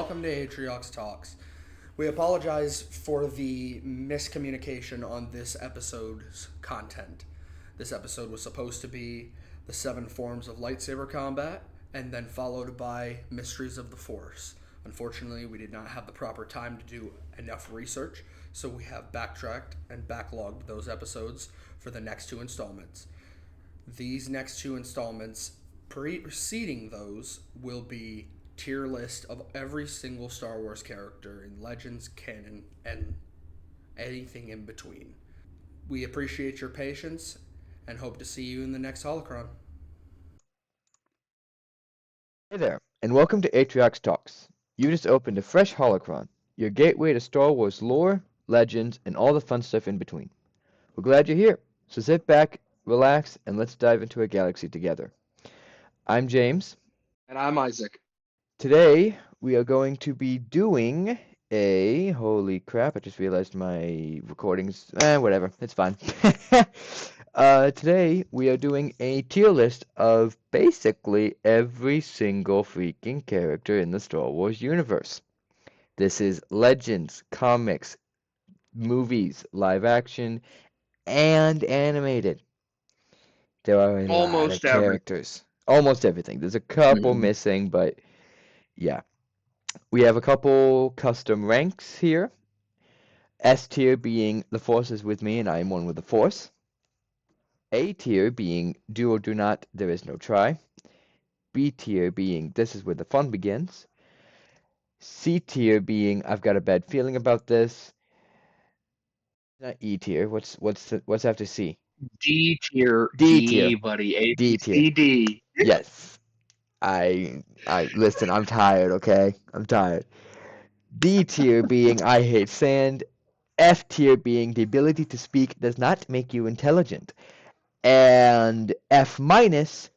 welcome to ATTRIOX Talks. We apologize for the miscommunication on this episode's content. This episode was supposed to be the 7 forms of lightsaber combat, and then followed by Mysteries of the Force. Unfortunately, we did not have the proper time to do enough research, so we have backtracked and backlogged those episodes for the next 2 installments. These next 2 installments, preceding those, will be tier list of every single Star Wars character in Legends, canon, and anything in between. We appreciate your patience and hope to see you in the next Holocron. Hey there, and welcome to ATTRIOX Talks. You just opened a fresh holocron, your gateway to Star Wars lore, legends, and all the fun stuff in between. We're glad you're here, so sit back, relax, and let's dive into a galaxy together. I'm James. And I'm Isaac. Today, we are going to be doing a... Holy crap, I just realized my recordings... whatever, it's fine. Today, we are doing a tier list of basically every single freaking character in the Star Wars universe. This is Legends, comics, movies, live action, and animated. There are a lot of Almost every. characters. Almost everything. There's a couple Mhm. missing, but yeah. We have a couple custom ranks here. S tier being the Force is with me and I am one with the Force. A tier being do or do not, there is no try. B tier being this is where the fun begins. C tier being I've got a bad feeling about this. Not E tier. What's after C? D tier. D tier. D, buddy. A, D B, tier. C, D. Yes. I listen, I'm tired, okay? I'm tired. D tier being I hate sand. F tier being the ability to speak does not make you intelligent. And F minus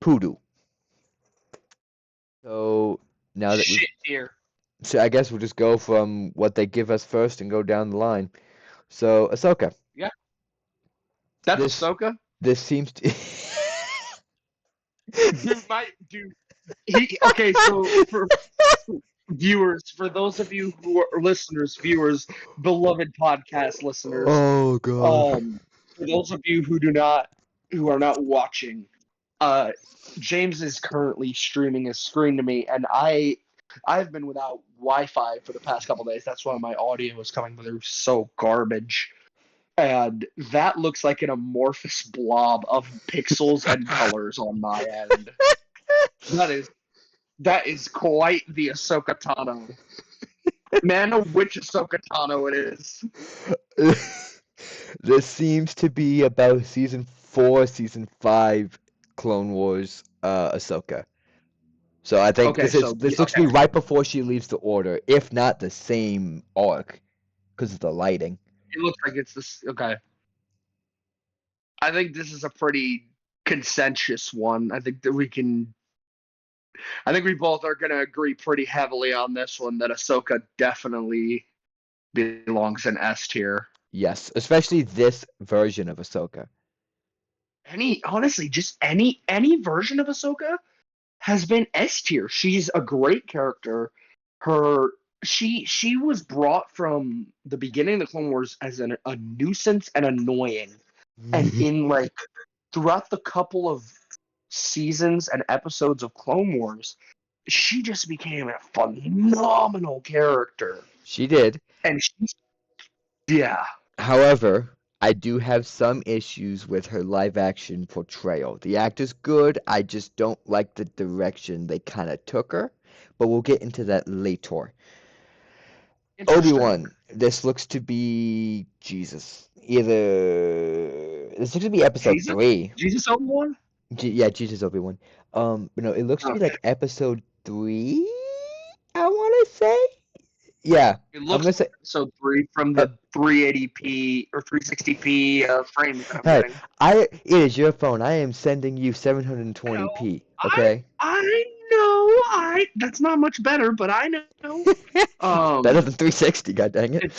poodoo. So now that Shit tier. so I guess we'll just go from what they give us first and go down the line. So Ahsoka. Yeah. That's This Ahsoka? this seems to Dude. Okay, so for viewers, for those of you who are listeners, viewers, beloved podcast listeners, Oh god. for those of you who are not watching, James is currently streaming a screen to me, and I've been without Wi-Fi for the past couple days. That's why my audio is coming through so garbage. And that looks like an amorphous blob of pixels and colors on my end. That is quite the Ahsoka Tano. Man, know which Ahsoka Tano it is. This seems to be about season 4, season 5 Clone Wars Ahsoka. So I think Okay, so this looks to be right before she leaves the Order, if not the same arc, because of the lighting. it looks like it's this. Okay, I think this is a pretty consensus one. I think that we can. I think we both are going to agree pretty heavily on this one that Ahsoka definitely belongs in S tier. Yes, especially this version of Ahsoka. Honestly, just any version of Ahsoka has been S tier. She's a great character. Her she was brought from the beginning of the Clone Wars as a nuisance and annoying, and in like throughout the couple of seasons and episodes of Clone Wars, she just became a phenomenal character. She did. And yeah. However, I do have some issues with her live action portrayal. The actor's good, I just don't like the direction they kind of took her, but we'll get into that later. Obi-Wan, this looks to be Jesus. This looks to be episode 3. Jesus Obi-Wan? Yeah, Jesus Obi-Wan. But no, it looks to be like episode 3, I want to say. Yeah, It I'm looks gonna say. like episode 3 from the 380p or 360p frames that I'm Hey, getting. it is your phone. I am sending you 720p. Okay. I know. That's not much better, but I know. Better than 360. God dang it.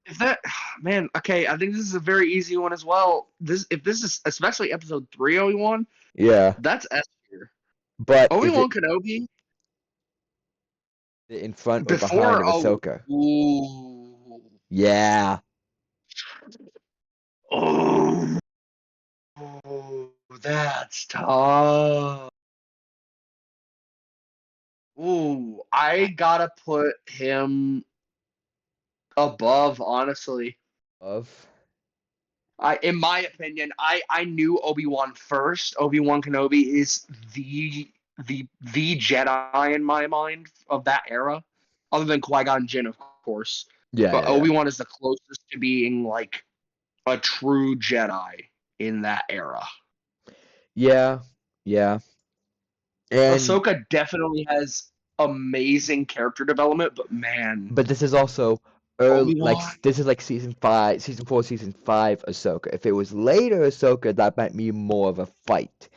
If that man, okay, I think this is a very easy one as well. If this is especially episode 3 Obi-Wan, Yeah, that's S tier. but Obi-Wan Kenobi. In front or behind Before, of Ahsoka. ooh, Yeah. oh, that's tough. Ooh, I I gotta put him above, honestly. love. In my opinion, I knew Obi-Wan first. Obi-Wan Kenobi is the Jedi in my mind of that era, other than Qui-Gon Jinn, of course. Yeah, But yeah, yeah. Obi-Wan is the closest to being like a true Jedi in that era. Yeah, yeah. And Ahsoka definitely has amazing character development, but man, but this is also early, Obi-Wan, this is like season 5, season 4, season 5 Ahsoka. If it was later Ahsoka, that might be more of a fight.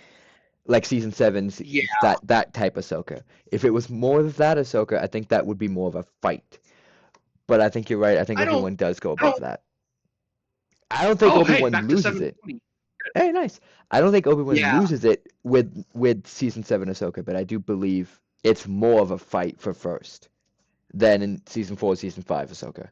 Like season 7, yeah, that type Ahsoka. If it was more of that Ahsoka, I think that would be more of a fight. But I think you're right. I think I don't, Obi-Wan does go I above don't. that. I don't think Oh, hey, Obi-Wan back to loses it. 720. Hey, nice. I don't think Obi-Wan Yeah, loses it with season 7 Ahsoka, but I do believe it's more of a fight for first than in season 4, season 5 Ahsoka.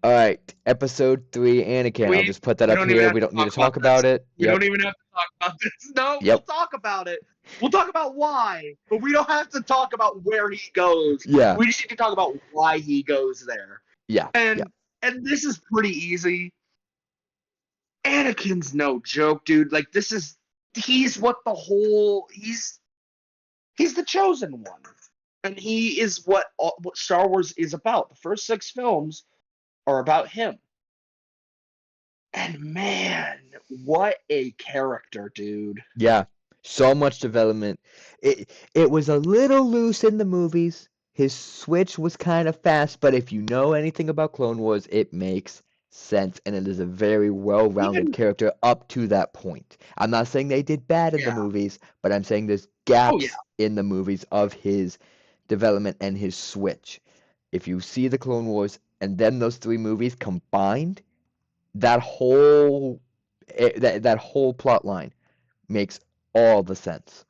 All right, episode 3 Anakin. I'll we just put that we up don't even here. have We to don't need talk to about talk about this. it. We Yep. don't even have to talk about this. No, we'll Yep. talk about it. We'll talk about why, but we don't have to talk about where he goes. Yeah. We just need to talk about why he goes there. Yeah. Yeah. And this is pretty easy. Anakin's no joke, dude. Like this is he's what the whole he's the chosen one. And he is what Star Wars is about. The first 6 films are about him. And man, what a character, dude. Yeah, so much development. It was a little loose in the movies. His switch was kind of fast, but if you know anything about Clone Wars, it makes sense, and it is a very well-rounded Even character up to that point. I'm not saying they did bad in the yeah. movies, but I'm saying there's Oh yeah. gaps in the movies of his development and his switch. If you see the Clone Wars and then those 3 movies combined, that whole that whole plot line makes all the sense.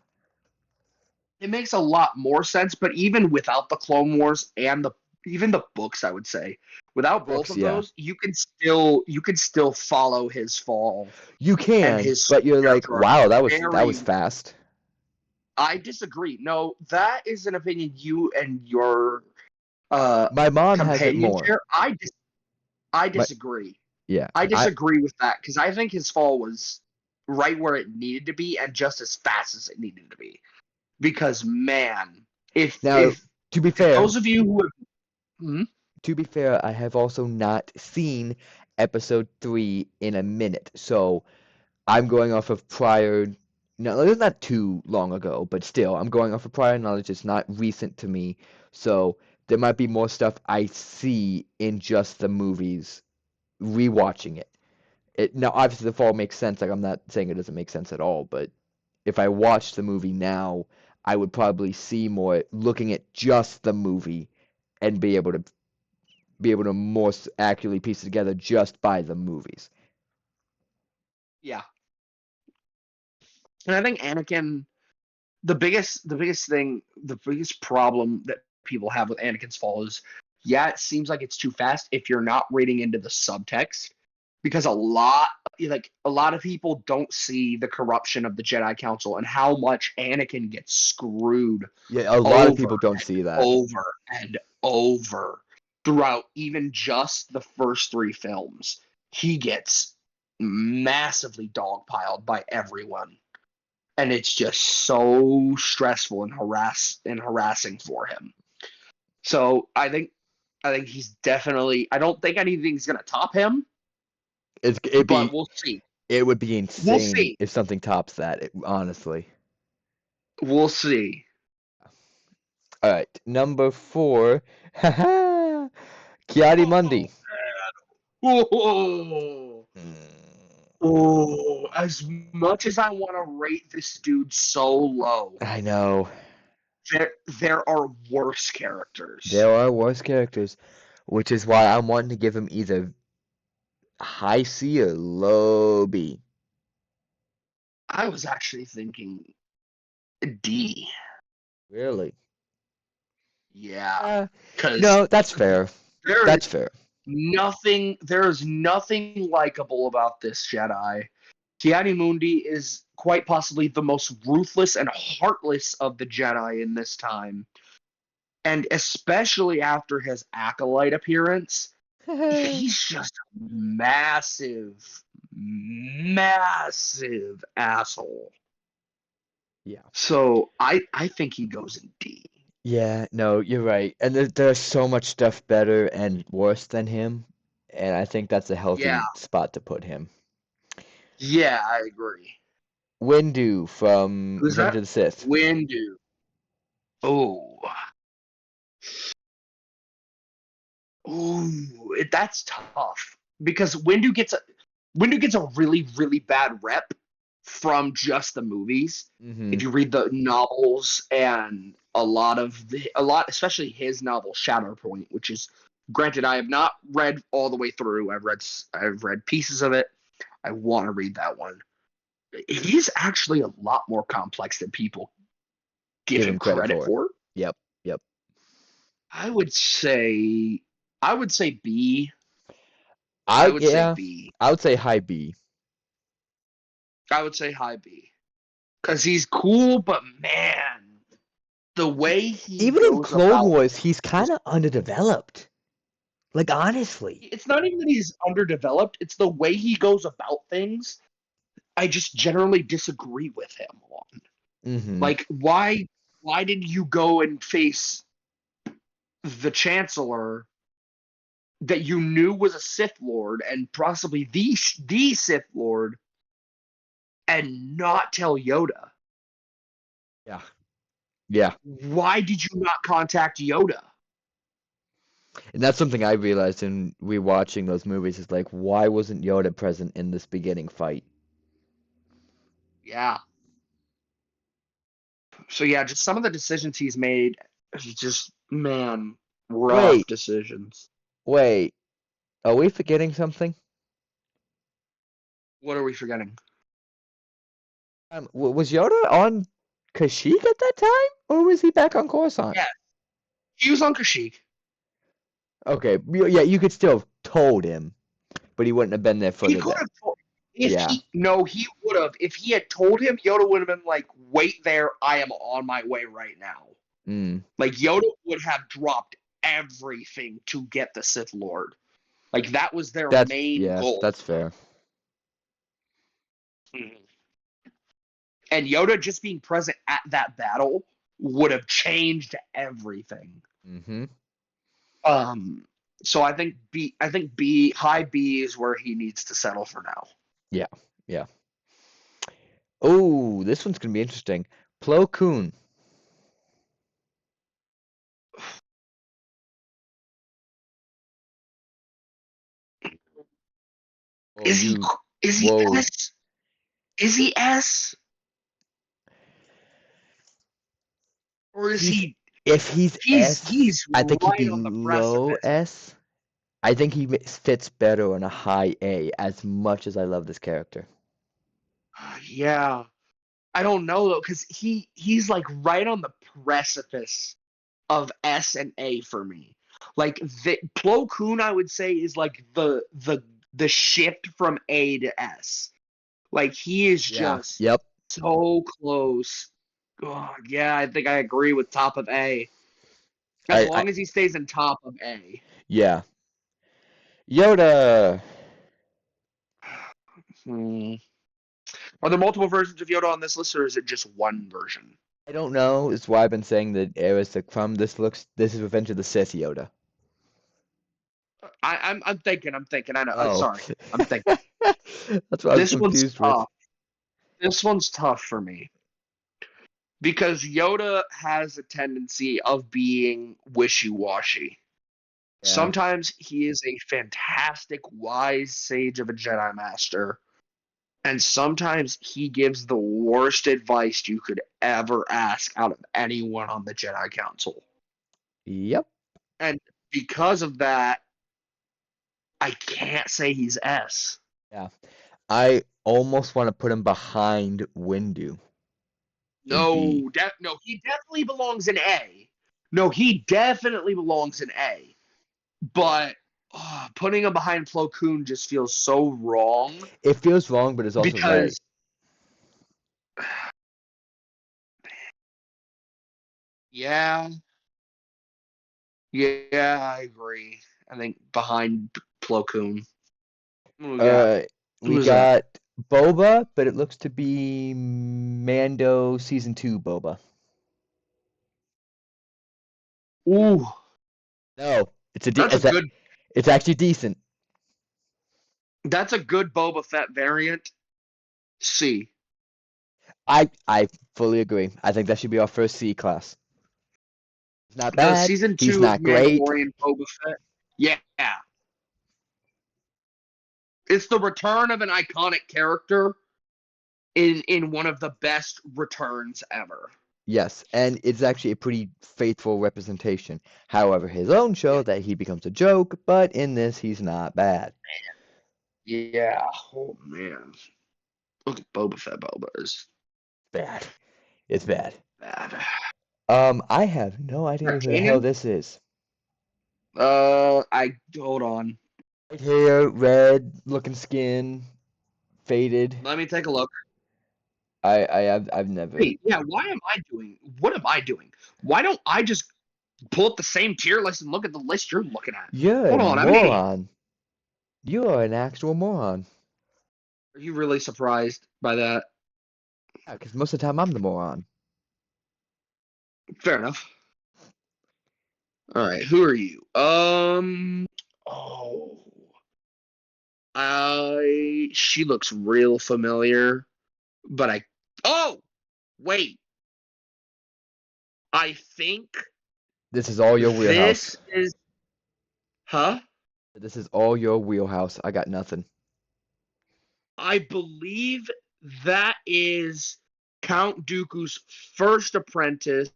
It makes a lot more sense, but even without the Clone Wars and the even the books, I would say, without both Books, of yeah. those, you can still follow his fall You and can, his but you're like, character arc wow, that was very fast. I disagree. No, that is an opinion you and your uh My mom has it companion more. share. I My disagree. yeah, I I disagree with that because I think his fall was right where it needed to be and just as fast as it needed to be. Because man, if now if to be if fair, those of you who have, hmm? I have also not seen episode 3 in a minute. So I'm going off of prior no, it's not too long ago, but still, I'm going off of prior knowledge. It's not recent to me. So there might be more stuff I see in just the movies rewatching it. Now obviously the fall makes sense. Like I'm not saying it doesn't make sense at all, but if I watched the movie now, I would probably see more looking at just the movie and be able to more accurately piece it together just by the movies. Yeah. And I think Anakin the biggest problem that people have with Anakin's fall is yeah, it seems like it's too fast if you're not reading into the subtext because a lot of people don't see the corruption of the Jedi Council and how much Anakin gets screwed Yeah, a lot of over people don't and see that. over and over throughout even just the first 3 films. He gets massively dogpiled by everyone and it's just so stressful and harassing for him. So I think he's definitely. I don't think anything's gonna top him, It'd but be we'll see. it would be We'll insane see. if something tops that, honestly. We'll see. All right, number 4. Haha. Kiadi Oh, Mundi. oh, Mm, oh! As much as I want to rate this dude so low, I know. there are worse characters. There are worse characters, which is why I'm wanting to give him either high C or low B. I was actually thinking D. Really? Yeah, because No, that's fair. there That's fair. there is nothing likable about this Jedi. Mundi is quite possibly the most ruthless and heartless of the Jedi in this time. And especially after his acolyte appearance, he's just a massive asshole. Yeah. So I think he goes in D. Yeah, no, you're right. And there's so much stuff better and worse than him, and I think that's a Yeah, healthy spot to put him. yeah, I agree. Windu from Who's Revenge that? of the Sith. Windu. Oh, that's tough because Windu gets a really bad rep from just the movies. Mm-hmm. If you read the novels and a lot, especially his novel Shatterpoint, which is granted I have not read all the way through. I've read pieces of it. I want to read that one. He's actually a lot more complex than people give Give him him credit credit for. for. Yep, yep. I would say I would say B. I I would say yeah, B. I would say high B. I would say high B. Because he's cool, but man, the He, way he even in goes Clone about Wars, he's this, kind of underdeveloped. Like honestly. it's not even that he's underdeveloped, it's the way he goes about things. I just generally disagree with him on. Mm-hmm. Like, why did you go and face the Chancellor that you knew was a Sith Lord and possibly the Sith Lord and not tell Yoda? Yeah. Yeah. Why did you not contact Yoda? And that's something I realized in rewatching those movies is like, why wasn't Yoda present in this beginning fight? Yeah. So yeah, just some of the decisions he's made, just man, rough Wait, decisions. wait. Are we forgetting something? What are we forgetting? Was Yoda on Kashyyyk at that time, or was he back on Coruscant? Yeah, he was on Kashyyyk. Okay, yeah, you could still have told him, but he wouldn't have been there for He the could day. have told if Yeah. he no, he would have. If he had told him, Yoda would have been like, "Wait there, I am on my way right now." Mm. Like Yoda would have dropped everything to get the Sith Lord. Like that was their main Yeah, goal. that's fair. Mhm. And Yoda just being present at that battle would have changed everything. Mm-hmm. Um, so I think B high B is where he needs to settle for now. Yeah, yeah. Oh, this one's gonna be interesting. Plo Koon. Oh, Is he you. is he Whoa. S? Is he S? Or is He's he if he's S, he's I think he'd right be on the low precipice. S. I think he fits better on a high A. As much as I love this character. Yeah. I don't know though, because he's like right on the precipice of S and A for me. Like the Plo Koon, I would say, is like the shift from A to S. Like he is Yeah. just Yep. so close. Oh, yeah, I think I agree with top of A. As I long as he stays in top of A. yeah. Yoda. Hmm. Are there multiple versions of Yoda on this list, or is it just one version? I don't know. It's why I've been saying that Eris the Crumb. This is Revenge of the Sith Yoda. I'm thinking. I know. Oh. Sorry, I'm thinking. That's what I was This one's confused with. tough. This one's tough for me because Yoda has a tendency of being wishy-washy. Yeah. Sometimes he is a fantastic, wise sage of a Jedi Master, and sometimes he gives the worst advice you could ever ask out of anyone on the Jedi Council. Yep. And because of that, I can't say he's S. Yeah. I almost want to put him behind Windu in B. No, no, he definitely belongs in A. No, he definitely belongs in A. But putting him behind Plo Koon just feels so wrong It feels wrong, but it's also right. because yeah, yeah, I agree. I think behind Plo Koon. Who we got? Uh, we Who's that? got Boba, but it looks to be Mando season 2 Boba. Ooh, No, that's a good it's actually decent. that's a good Boba Fett variant. C. I fully agree. I think that should be our first C class. He's not The bad. season He's 2 of not great. Mandalorian Boba Fett. Yeah. It's the return of an iconic character in one of the best returns ever. Yes, and it's actually a pretty faithful representation. However, his own show that he becomes a joke, but in this he's not bad. Yeah. Oh man. Look at Boba Fett. Boba is Bad. It's bad. bad. I have no idea who the hell Canyon? this is. I hold on. White hair, red looking skin, faded. Let me take a look. I've never. Wait, yeah, why am I doing what am I doing? Why don't I just pull up the same tier list and look at the list you're looking at? You're a Hold on, I'm an idiot. moron. You are an actual moron. Are you really surprised by that? Yeah, because most of the time I'm the moron. Fair enough. Alright, who are you? Oh. She looks real familiar, but oh wait. I think This is all your this wheelhouse. is huh? This is all your wheelhouse. I got nothing. I believe that is Count Dooku's first apprentice.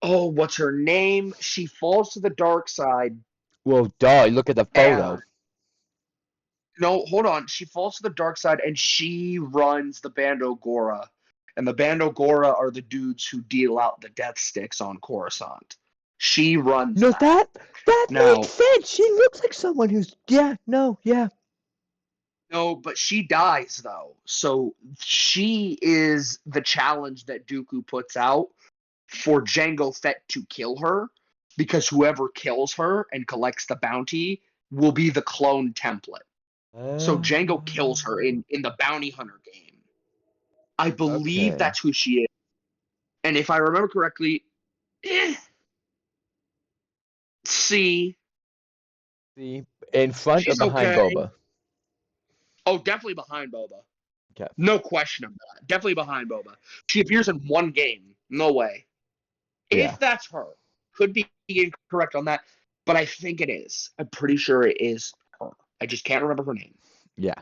Oh, what's her name? She falls to the dark side. Well, duh, look at the photo. And no, hold on. She falls to the dark side and she runs the Bando Gora. And the Bando Gora are the dudes who deal out the death sticks on Coruscant. She runs No, that. that Now, makes sense. She looks like someone who's yeah, no, yeah. no, but she dies though. So she is the challenge that Dooku puts out for Jango Fett to kill her, because whoever kills her and collects the bounty will be the clone template. So Jango kills her in the bounty hunter game. I believe Okay. that's who she is. And if I remember correctly, eh, C. See, in front or She's behind okay. Boba? Oh, definitely behind Boba. Okay. No question of that. Definitely behind Boba. She appears in one game. No way. Yeah. If that's her, could be incorrect on that, but I think it is. I'm pretty sure it is her. I just can't remember her name. Yeah.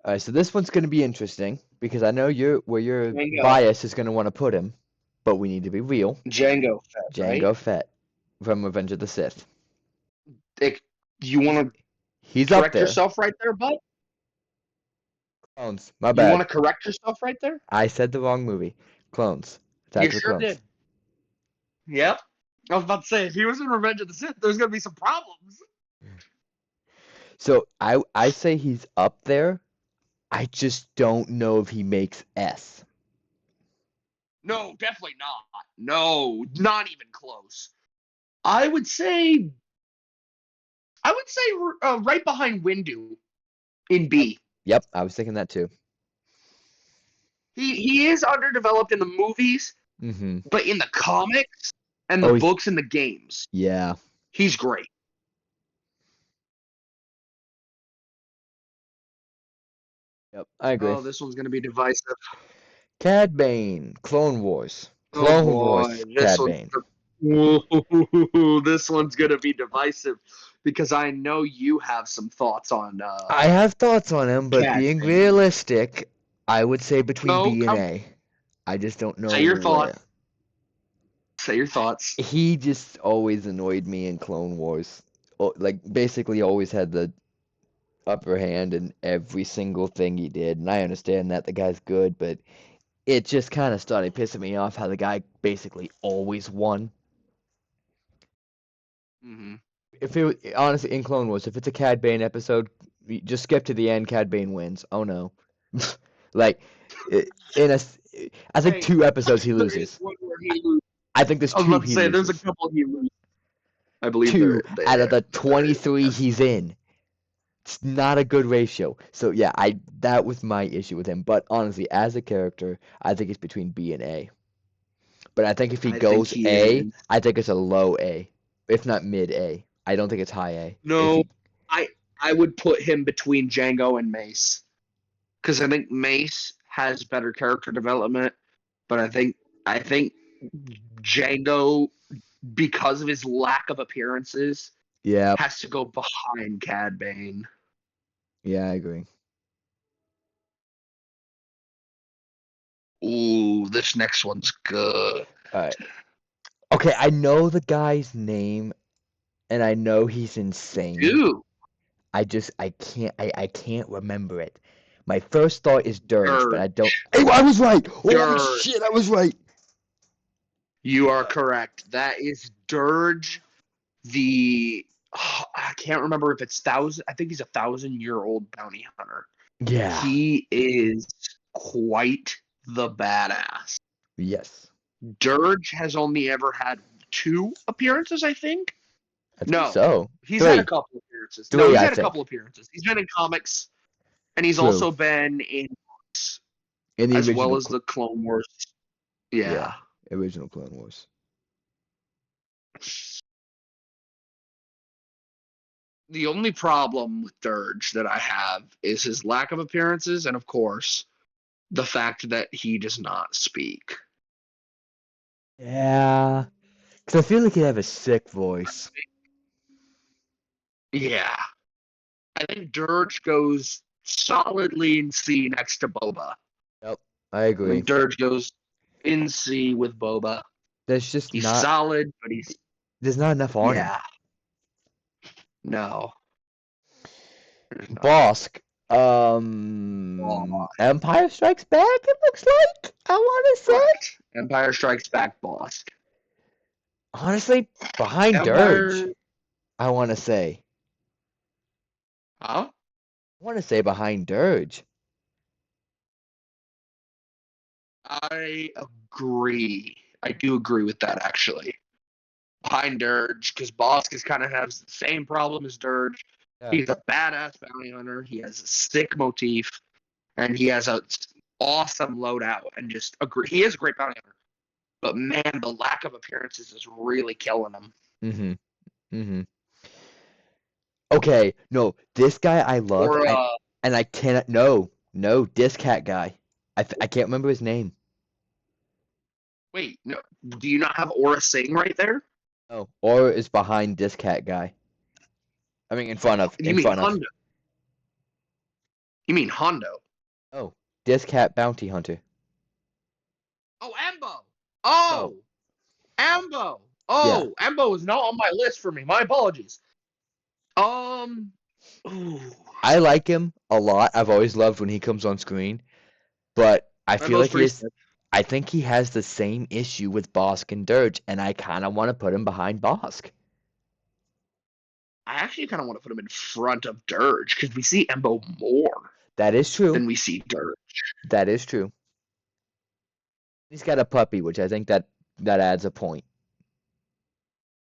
All right, so this one's going to be interesting because I know where your Django. bias is going to want to put him, but we need to be real. Django Fett, right? Jango Fett from Revenge of the Sith. You He's want to he's up correct there. yourself right there, bud? Clones. My You want bad. to correct yourself right there? I said the wrong movie. Clones. Attack You of the sure Clones. did. Yep. I was about to say, if he was in Revenge of the Sith, there's going to be some problems. So I say he's up there. I just don't know if he makes S. No, definitely not. No, not even close. I would say, right behind Windu in Yep. B. Yep, I was thinking that too. He is underdeveloped in the movies, Mm-hmm. but in the comics and the Oh, books and the games, yeah. he's great. Yep, I agree. Oh, this one's gonna be divisive. Cad Bane, Clone Wars. Oh Clone boy, Wars, Cad Bane. This one's gonna be divisive because I know you have some thoughts on I have thoughts on him, but Cad being Bane. realistic, I would say between No, B and come A. I just don't know say your where. thoughts. Say your thoughts. He just always annoyed me in Clone Wars. Like, basically always had the upper hand in every single thing he did. And I understand that the guy's good, but it just kind of started pissing me off how the guy basically always won. Mm-hmm. If it honestly in Clone Wars, if it's a Cad Bane episode, just skip to the end. Cad Bane wins. Oh no, like in I think Hey, 2 episodes he there is loses. one where he loses. I think there's I was two about to he say there's a loses. couple he loses. I believe Two out of the there is. 23 he's in. It's not a good ratio. So yeah, that was my issue with him. But honestly, as a character, I think it's between B and A. But I think if he I think goes he A, is. I think it's a low A, if not mid A. I don't think it's high A. If No, he, I I would put him between Django and Mace because I think Mace has better character development, but I think Django, because of his lack of appearances, yeah, has to go behind Cad Bane. yeah, I agree. Ooh, this next one's good. All right. Okay, I know the guy's name, and I know he's insane. Dude, I can't remember it. My first thought is Dirge, but I don't. Dirge. Hey, I was right. Holy Dirge. shit, I was right. You are correct. That is Dirge, I can't remember if it's thousand. I think he's 1,000-year-old bounty hunter. Yeah. He is quite the badass. Yes. Dirge has only ever had 2 appearances, I think. I think No, so. he's had a 3. couple appearances. No, 3, he's I had a couple think. appearances. He's been in comics, and he's True. also been in books, In the as well original. as the Clone Wars. Yeah, Yeah. original Clone Wars. The only problem with Dirge that I have is his lack of appearances, and of course, the fact that he does not speak. Yeah. Because I feel like he'd have a sick voice. Yeah. I think Dirge goes solidly in C next to Boba. Yep, I I agree. think Dirge goes in C with Boba. There's just He's not. solid, but he's. There's not enough on him. Yeah. No. There's not. Bosk. Oh, Empire Strikes Back, it looks like. I want to say. correct. Empire Strikes Back boss. Honestly, behind Dirge, Empire. I want to say. Huh? I want to say behind Dirge. I agree. I do agree with that, actually. Behind Dirge, because Bosk kind of has the same problem as Dirge. Yeah. He's a badass bounty hunter. He has a sick motif, and he has a awesome loadout. And just agree, he is a great bounty hunter. But man, the lack of appearances is really killing him. Mm-hmm. Okay, no, this guy I love, Or and I cannot. No, this cat guy. I can't remember his name. wait, no, do you not have Aura Singh right there? Oh, or is behind this cat guy. I mean, in front of. You In mean front of. Hondo? You mean Hondo? Oh, this cat bounty hunter. Oh, Embo. Oh, Embo. Oh, Embo is not on my list for me. My apologies. Ooh. I like him a lot. I've always loved when he comes on screen, but I feel like I think he has the same issue with Bosk and Dirge, and I kind of want to put him behind Bosk. I actually kind of want to put him in front of Dirge because we see Embo more That is true. than we see Dirge. That is true. He's got a puppy, which I think that adds a point.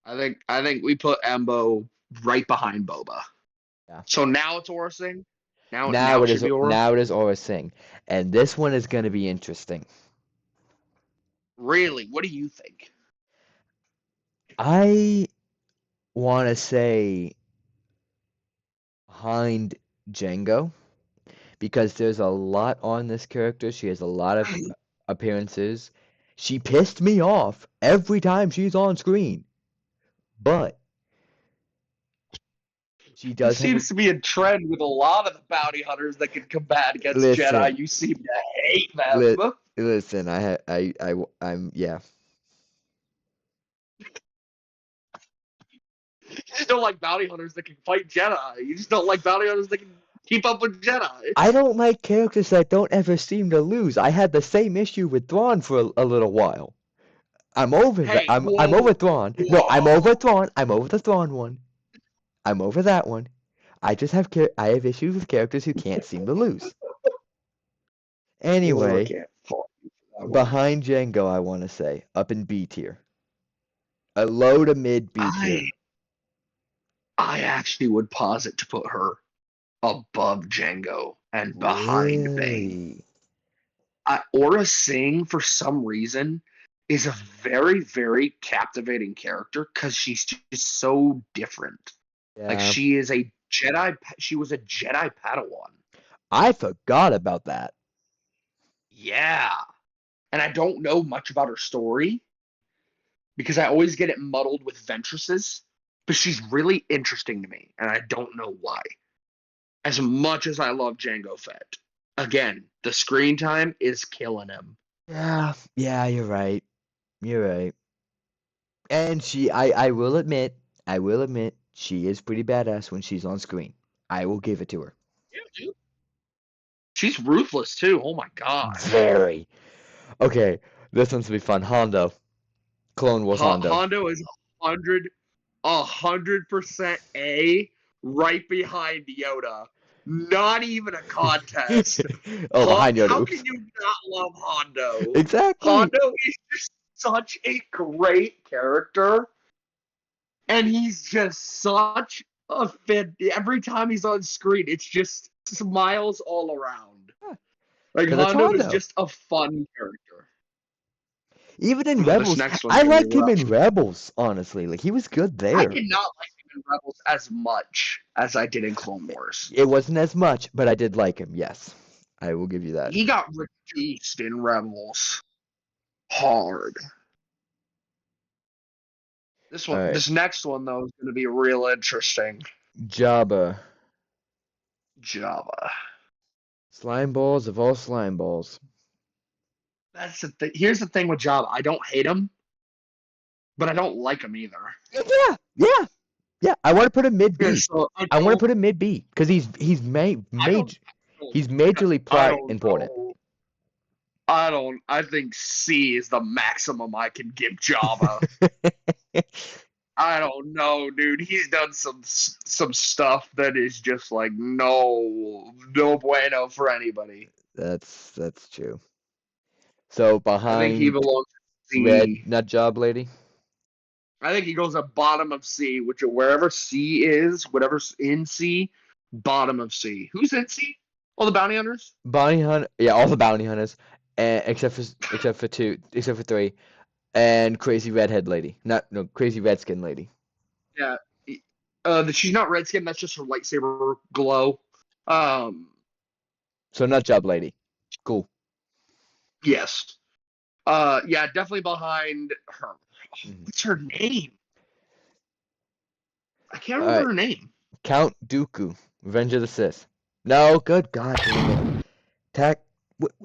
I think we put Embo right behind Boba. Yeah. So now it's Aura Singh. Now it should is be Aura. now it is Aura Singh, and this one is going to be interesting. Really, what do you think? I want to say behind Django because there's a lot on this character. She has a lot of appearances. She pissed me off every time she's on screen, but she does There seems to be a trend with a lot of the bounty hunters that can combat against Jedi. You seem to hate them. Listen, I'm yeah. You just don't like bounty hunters that can fight Jedi. You just don't like bounty hunters that can keep up with Jedi. I don't like characters that don't ever seem to lose. I had the same issue with Thrawn for a little while. I'm over that. Hey, I'm whoa, over Thrawn. No, I'm whoa. over Thrawn. I'm over the Thrawn one. I'm over that one. I just have I have issues with characters who can't seem to lose. Well, I Anyway, can't fault you for that one. behind Django, I want to say, up in B tier. A low to mid B I tier. I actually would posit to put her above Django and behind Bang. Really? Aura Singh, for some reason, is a very, very captivating character because she's just so different. Like Yeah. she is a Jedi. She was a Jedi Padawan. I forgot about that. Yeah, and I don't know much about her story because I always get it muddled with Ventress's. But she's really interesting to me, and I don't know why. As much as I love Django Fett, again, the screen time is killing him. Yeah, you're right. You're right. And I will admit, she is pretty badass when she's on screen. I will give it to her. Yeah, dude. She's ruthless too. Oh my gosh. Very. Okay, this one's gonna be fun. Hondo. Clone Wars Hondo. Hondo is 100% A, right behind Yoda. Not even a contest. Oh, behind Yoda. How Oops. can you not love Hondo? Exactly. Hondo is just such a great character, and he's just such a fit. Every time he's on screen, it's just smiles all around. Like Because it's Hondo is Hondo. just a fun character. Even in Oh, this Rebels, next one's I gonna be liked him rough. in Rebels, honestly. Like, he was good I there. did not like him in Rebels as much as I did in Clone Wars. It wasn't as much, but I did like him, yes. I will give you that. He got reduced in Rebels hard. Alright. This next one though is going to be real interesting. Jabba. Java. Slime balls of all slime balls. That's the thing. Here's the thing with Java. I don't hate him, but I don't like him either. Yeah. I want to put him mid Yeah, B. so I want to put him mid B because he's I don't, he's majorly I plot don't important. know. I think C is the maximum I can give Java. I don't know, dude. He's done some stuff that is just like no bueno for anybody. That's true. So I think he behind belongs to Red C. Nut Job Lady. I think he goes at bottom of C, which wherever C is, whatever's in C, bottom of C. Who's in C? All the bounty hunters. Bounty Hunter, yeah, all the bounty hunters, except for two, except for three, and Crazy Redhead Lady. Not no Crazy Redskin Lady. Yeah. She's not redskin. That's just her lightsaber glow. Um. So Nut Job Lady. Cool. Yes. Yeah, definitely behind her. Mhm. What's her name? I can't All remember right, her name. Count Dooku, Revenge of the Sith. No, good God damn it.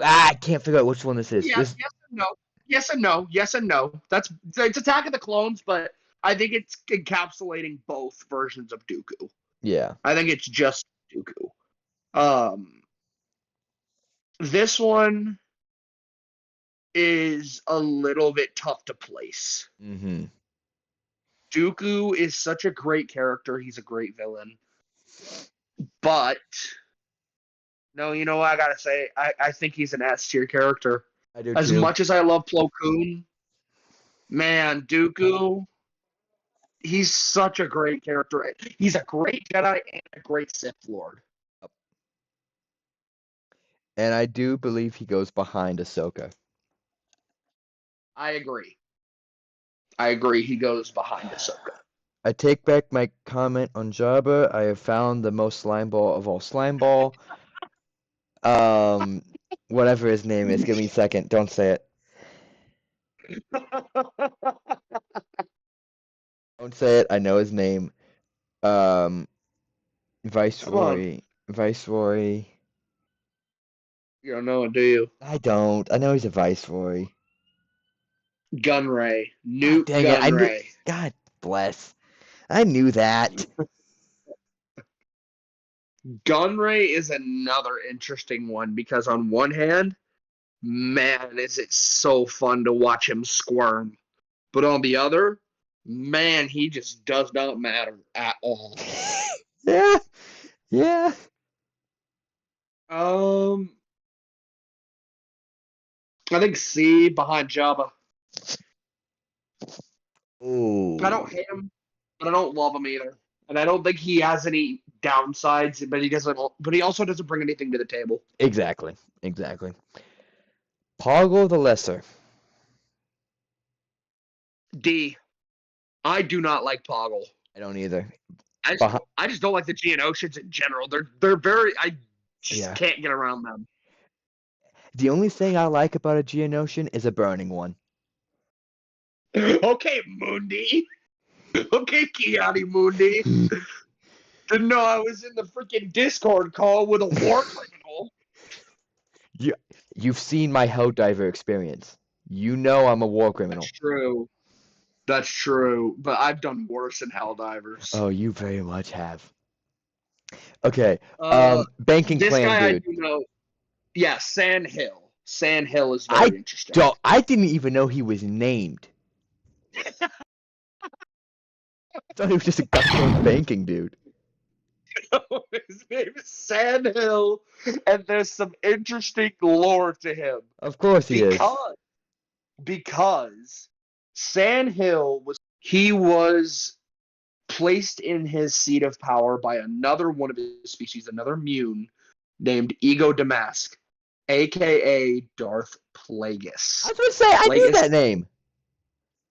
I can't figure out which one this is. Yeah, This, yes and no. Yes and no. Yes and no. It's Attack of the Clones, but I think it's encapsulating both versions of Dooku. yeah. I think it's just Dooku. Um, this one is a little bit tough to place. Mm-hmm. Dooku is such a great character. He's a great villain. But no, you know what I gotta say? I think he's an S tier character. I do As too. much as I love Plo Koon, man, Dooku, he's such a great character. He's a great Jedi and a great Sith Lord. And I do believe he goes behind Ahsoka. I agree. I agree. He goes behind Ahsoka. I take back my comment on Jabba. I have found the most slime ball of all slime ball. Um, whatever his name is. Give me a second. Don't say it. Don't say it. I know his name. Um, Come on. Viceroy. Viceroy. You don't know it, do you? I don't. I know he's a viceroy. Gunray. God Newt dang it. I knew. Gunray. God bless. I knew that. Gunray is another interesting one because on one hand, man, is it so fun to watch him squirm. But on the other, man, he just does not matter at all. Yeah. Yeah. I think C behind Jabba. Ooh. I don't hate him, but I don't love him either. And I don't think he has any downsides, but he doesn't. But he also doesn't bring anything to the table. Exactly. Exactly. Poggle the Lesser. D. I do not like Poggle. I don't either. I just don't like the Geonosians in general. They're very. I just Yeah. can't get around them. The only thing I like about a Geonosian is a burning one. Okay, Mundi. Okay, Kiani Mundi. Didn't know I was in the freaking Discord call with a war criminal. You've seen my Helldiver experience. You know I'm a war criminal. That's true. That's true. But I've done worse in Helldivers. Oh, you very much have. Okay. Banking This Clan guy dude. I do know. Yeah, Sand Hill. Sand Hill is very interesting. I didn't even know he was named. I thought he was just a goddamn banking dude. His name is Sand Hill, and there's some interesting lore to him. Of course he is. Because Sand Hill was placed in his seat of power by another one of his species, another Mune, named Ego Damask, aka Darth Plagueis. I was going to say, I knew that name.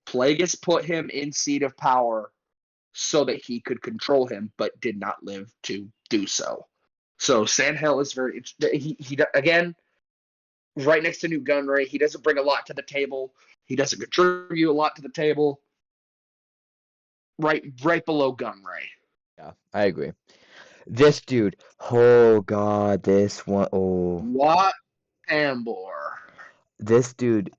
Plagueis put him in seat of power so that he could control him, but did not live to do so. So Sandhill is very he again right next to Newt Gunray. He doesn't bring a lot to the table. He doesn't contribute a lot to the table. Right below Gunray. Yeah, I agree. This dude, oh god, this one, oh. Wat Tambor. This dude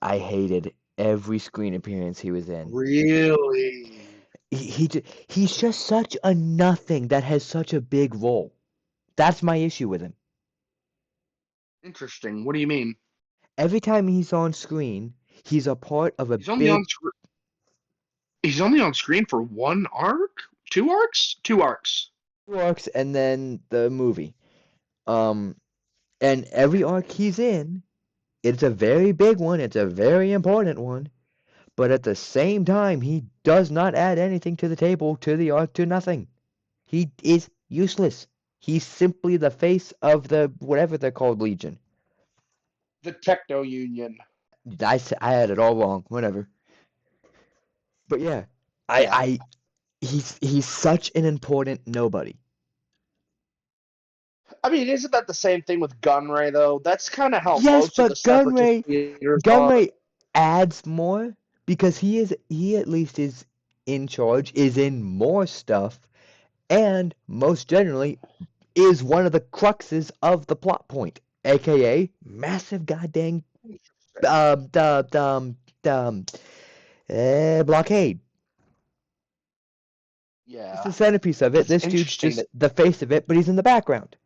I hated every screen appearance he was in. Really? He's just such a nothing that has such a big role. That's my issue with him. Interesting. What do you mean? Every time he's on screen, he's a part of a He's only on screen for one arc? 2 arcs? 2 arcs. 2 arcs and then the movie. And every arc he's in, it's a very big one, it's a very important one, but at the same time, he does not add anything to the table, to the arc, to nothing. He is useless. He's simply the face of the, whatever they're called, Legion. The Techno Union. I had it all wrong, whatever. But yeah, he's such an important nobody. I mean, isn't that the same thing with Gunray, though? That's kind of how Yes, most of the Separatist leaders are. Gunray adds more because he at least is in charge, is in more stuff, and most generally is one of the cruxes of the plot point, aka massive goddamn blockade. Yeah. It's the centerpiece of it. This dude's just the face of it, but he's in the background.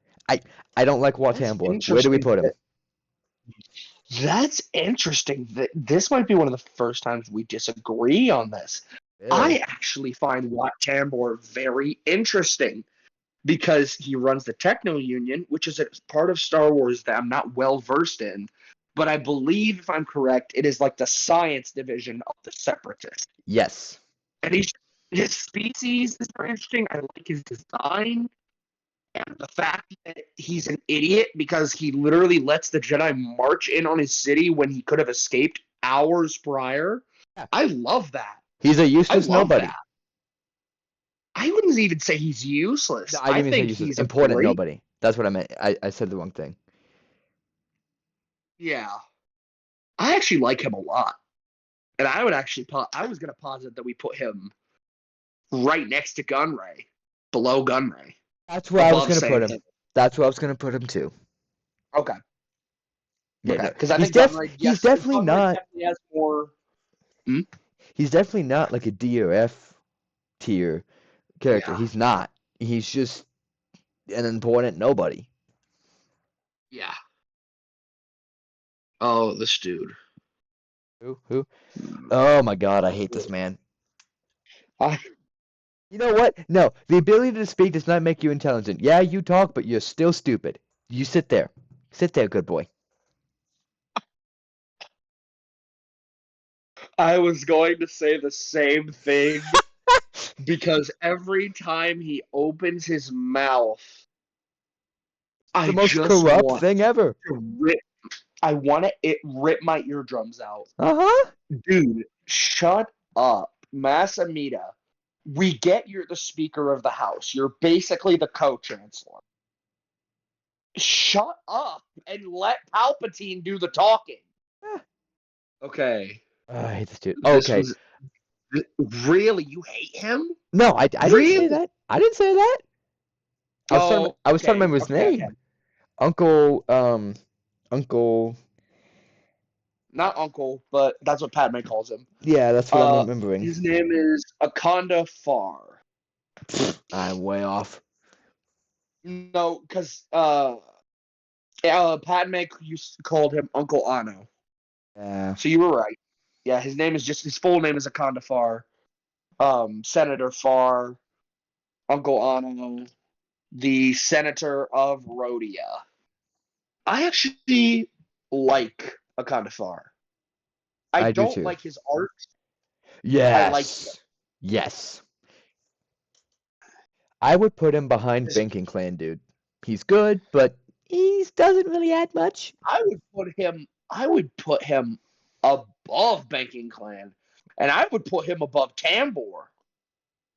I don't like Wat Tambor. Where do we put him? That's interesting. This might be one of the first times we disagree on this. Really? I actually find Wat Tambor very interesting because he runs the Techno Union, which is a part of Star Wars that I'm not well versed in. But I believe, if I'm correct, it is like the science division of the Separatists. Yes. And his species is very interesting. I like his design. And the fact that he's an idiot because he literally lets the Jedi march in on his city when he could have escaped hours prior. Yeah. I love that. He's a useless nobody. That. I wouldn't even say he's useless. No, I didn't even say useless. He's important nobody. That's what I meant. I said the wrong thing. Yeah. I actually like him a lot. And I would actually I was going to posit that we put him right next to Gunray, below Gunray. That's where I was going to put him. That's where I was going to put him too. Okay. Yeah, okay. Because I think he's definitely not. Definitely has more. He's definitely not like a D or F tier character. Yeah. He's not. He's just an important nobody. Yeah. Oh, this dude. Who? Oh my God, I hate this man. I You know what? No, the ability to speak does not make you intelligent. Yeah, you talk, but you're still stupid. You sit there. Sit there, good boy. I was going to say the same thing because every time he opens his mouth, The I most just corrupt want thing ever. to rip. I want it rip my eardrums out. Uh-huh. Dude, shut up. Masamita, we get you're the Speaker of the House. You're basically the co-chancellor. Shut up and let Palpatine do the talking. Ah, Okay. I hate this dude. This Okay. was really, you hate him? No, I didn't say Really? that. I didn't say that. Oh, I was trying to okay, remember his okay, okay. name. Uncle, Uncle. Not uncle, but that's what Padme calls him. Yeah, that's what I'm remembering. His name is Akanda Far. I'm way off. No, because Padme called him Uncle Ano. Yeah, So you were right. Yeah, his full name is Akanda Far. Senator Far, Uncle Ano, the Senator of Rhodia. I actually like Akanda Far. I I do don't too. like his art. I like Yes. Yes. I would put him behind his. Banking Clan, dude. He's good, but he doesn't really add much. I would put him above Banking Clan, and I would put him above Tambor.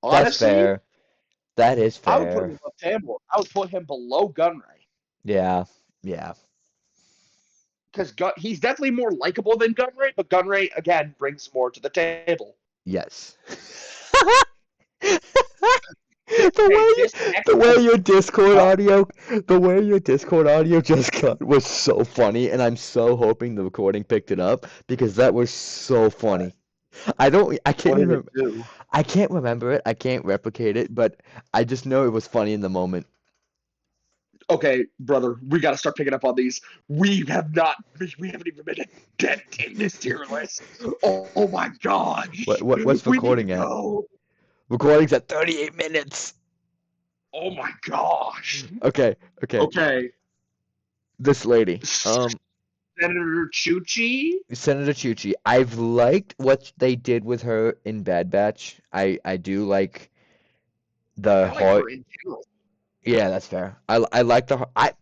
That's Honestly, fair. That is I would put fair. him above Tambor. I would put him below Gunray Yeah. Yeah. because he's definitely more likable than Gunray, but Gunray again brings more to the table. Yes. Okay, this The next way one. your Discord Uh, audio the way your Discord audio just cut was so funny, and I'm so hoping the recording picked it up because that was so funny. I can't what did it even do? I can't remember it. I can't replicate it, but I just know it was funny in the moment. Okay, brother, we got to start picking up on these. We haven't even made a dent in this tier list. Oh my gosh, What's we need to recording at? go. Recording's at 38 minutes. Oh my gosh. Okay, okay. Okay, This lady, Senator Chuchi. Senator Chuchi. I've liked what they did with her in Bad Batch. I do like the I like her heart. in general. Yeah, that's fair. I like I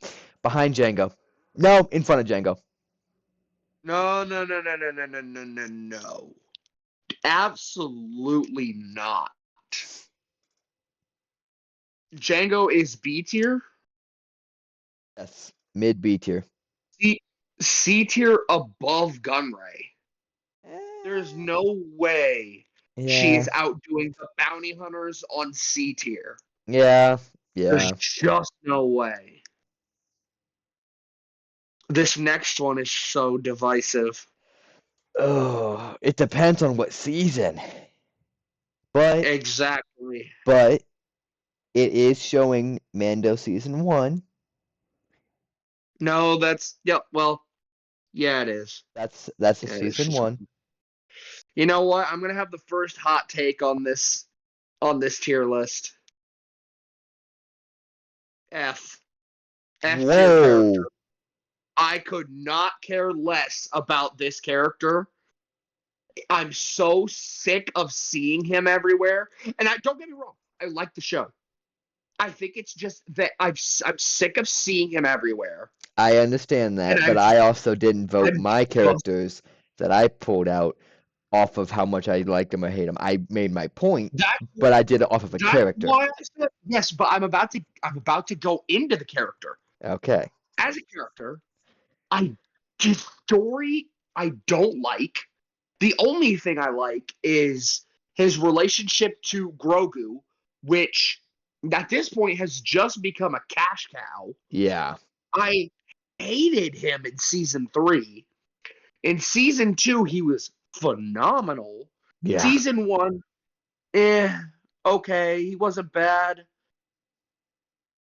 behind Django. No, in front of Django. No, no, no, no, no, no, no, no, no, no. Absolutely not. Django is B tier. Yes, mid B tier. C C tier above Gunray. There's Eh, no way she yeah, is outdoing the bounty hunters on C tier. yeah, There's yeah. just no way. This next one is so divisive. Oh, it depends on what season. But Exactly. but it is showing Mando season 1. No, yep, well, yeah, it is. That's a Yeah, it's season just 1. you know what? I'm gonna have the first hot take on this tier list. F. F tier character. Whoa. I could not care less about this character. I'm so sick of seeing him everywhere. And I don't get me wrong, I like the show. I think it's just that I'm sick of seeing him everywhere. I understand And that, but I also didn't vote I'm my just characters that I pulled out off of how much I liked them or hate them. I made my point, that but I did it off of a that's character. why I said yes, but I'm about to go into the character. Okay. As a character, I his story I don't like. The only thing I like is his relationship to Grogu, which at this point has just become a cash cow. Yeah. I hated him in season 3. In season 2, he was phenomenal. Yeah. Season 1, okay, he wasn't bad.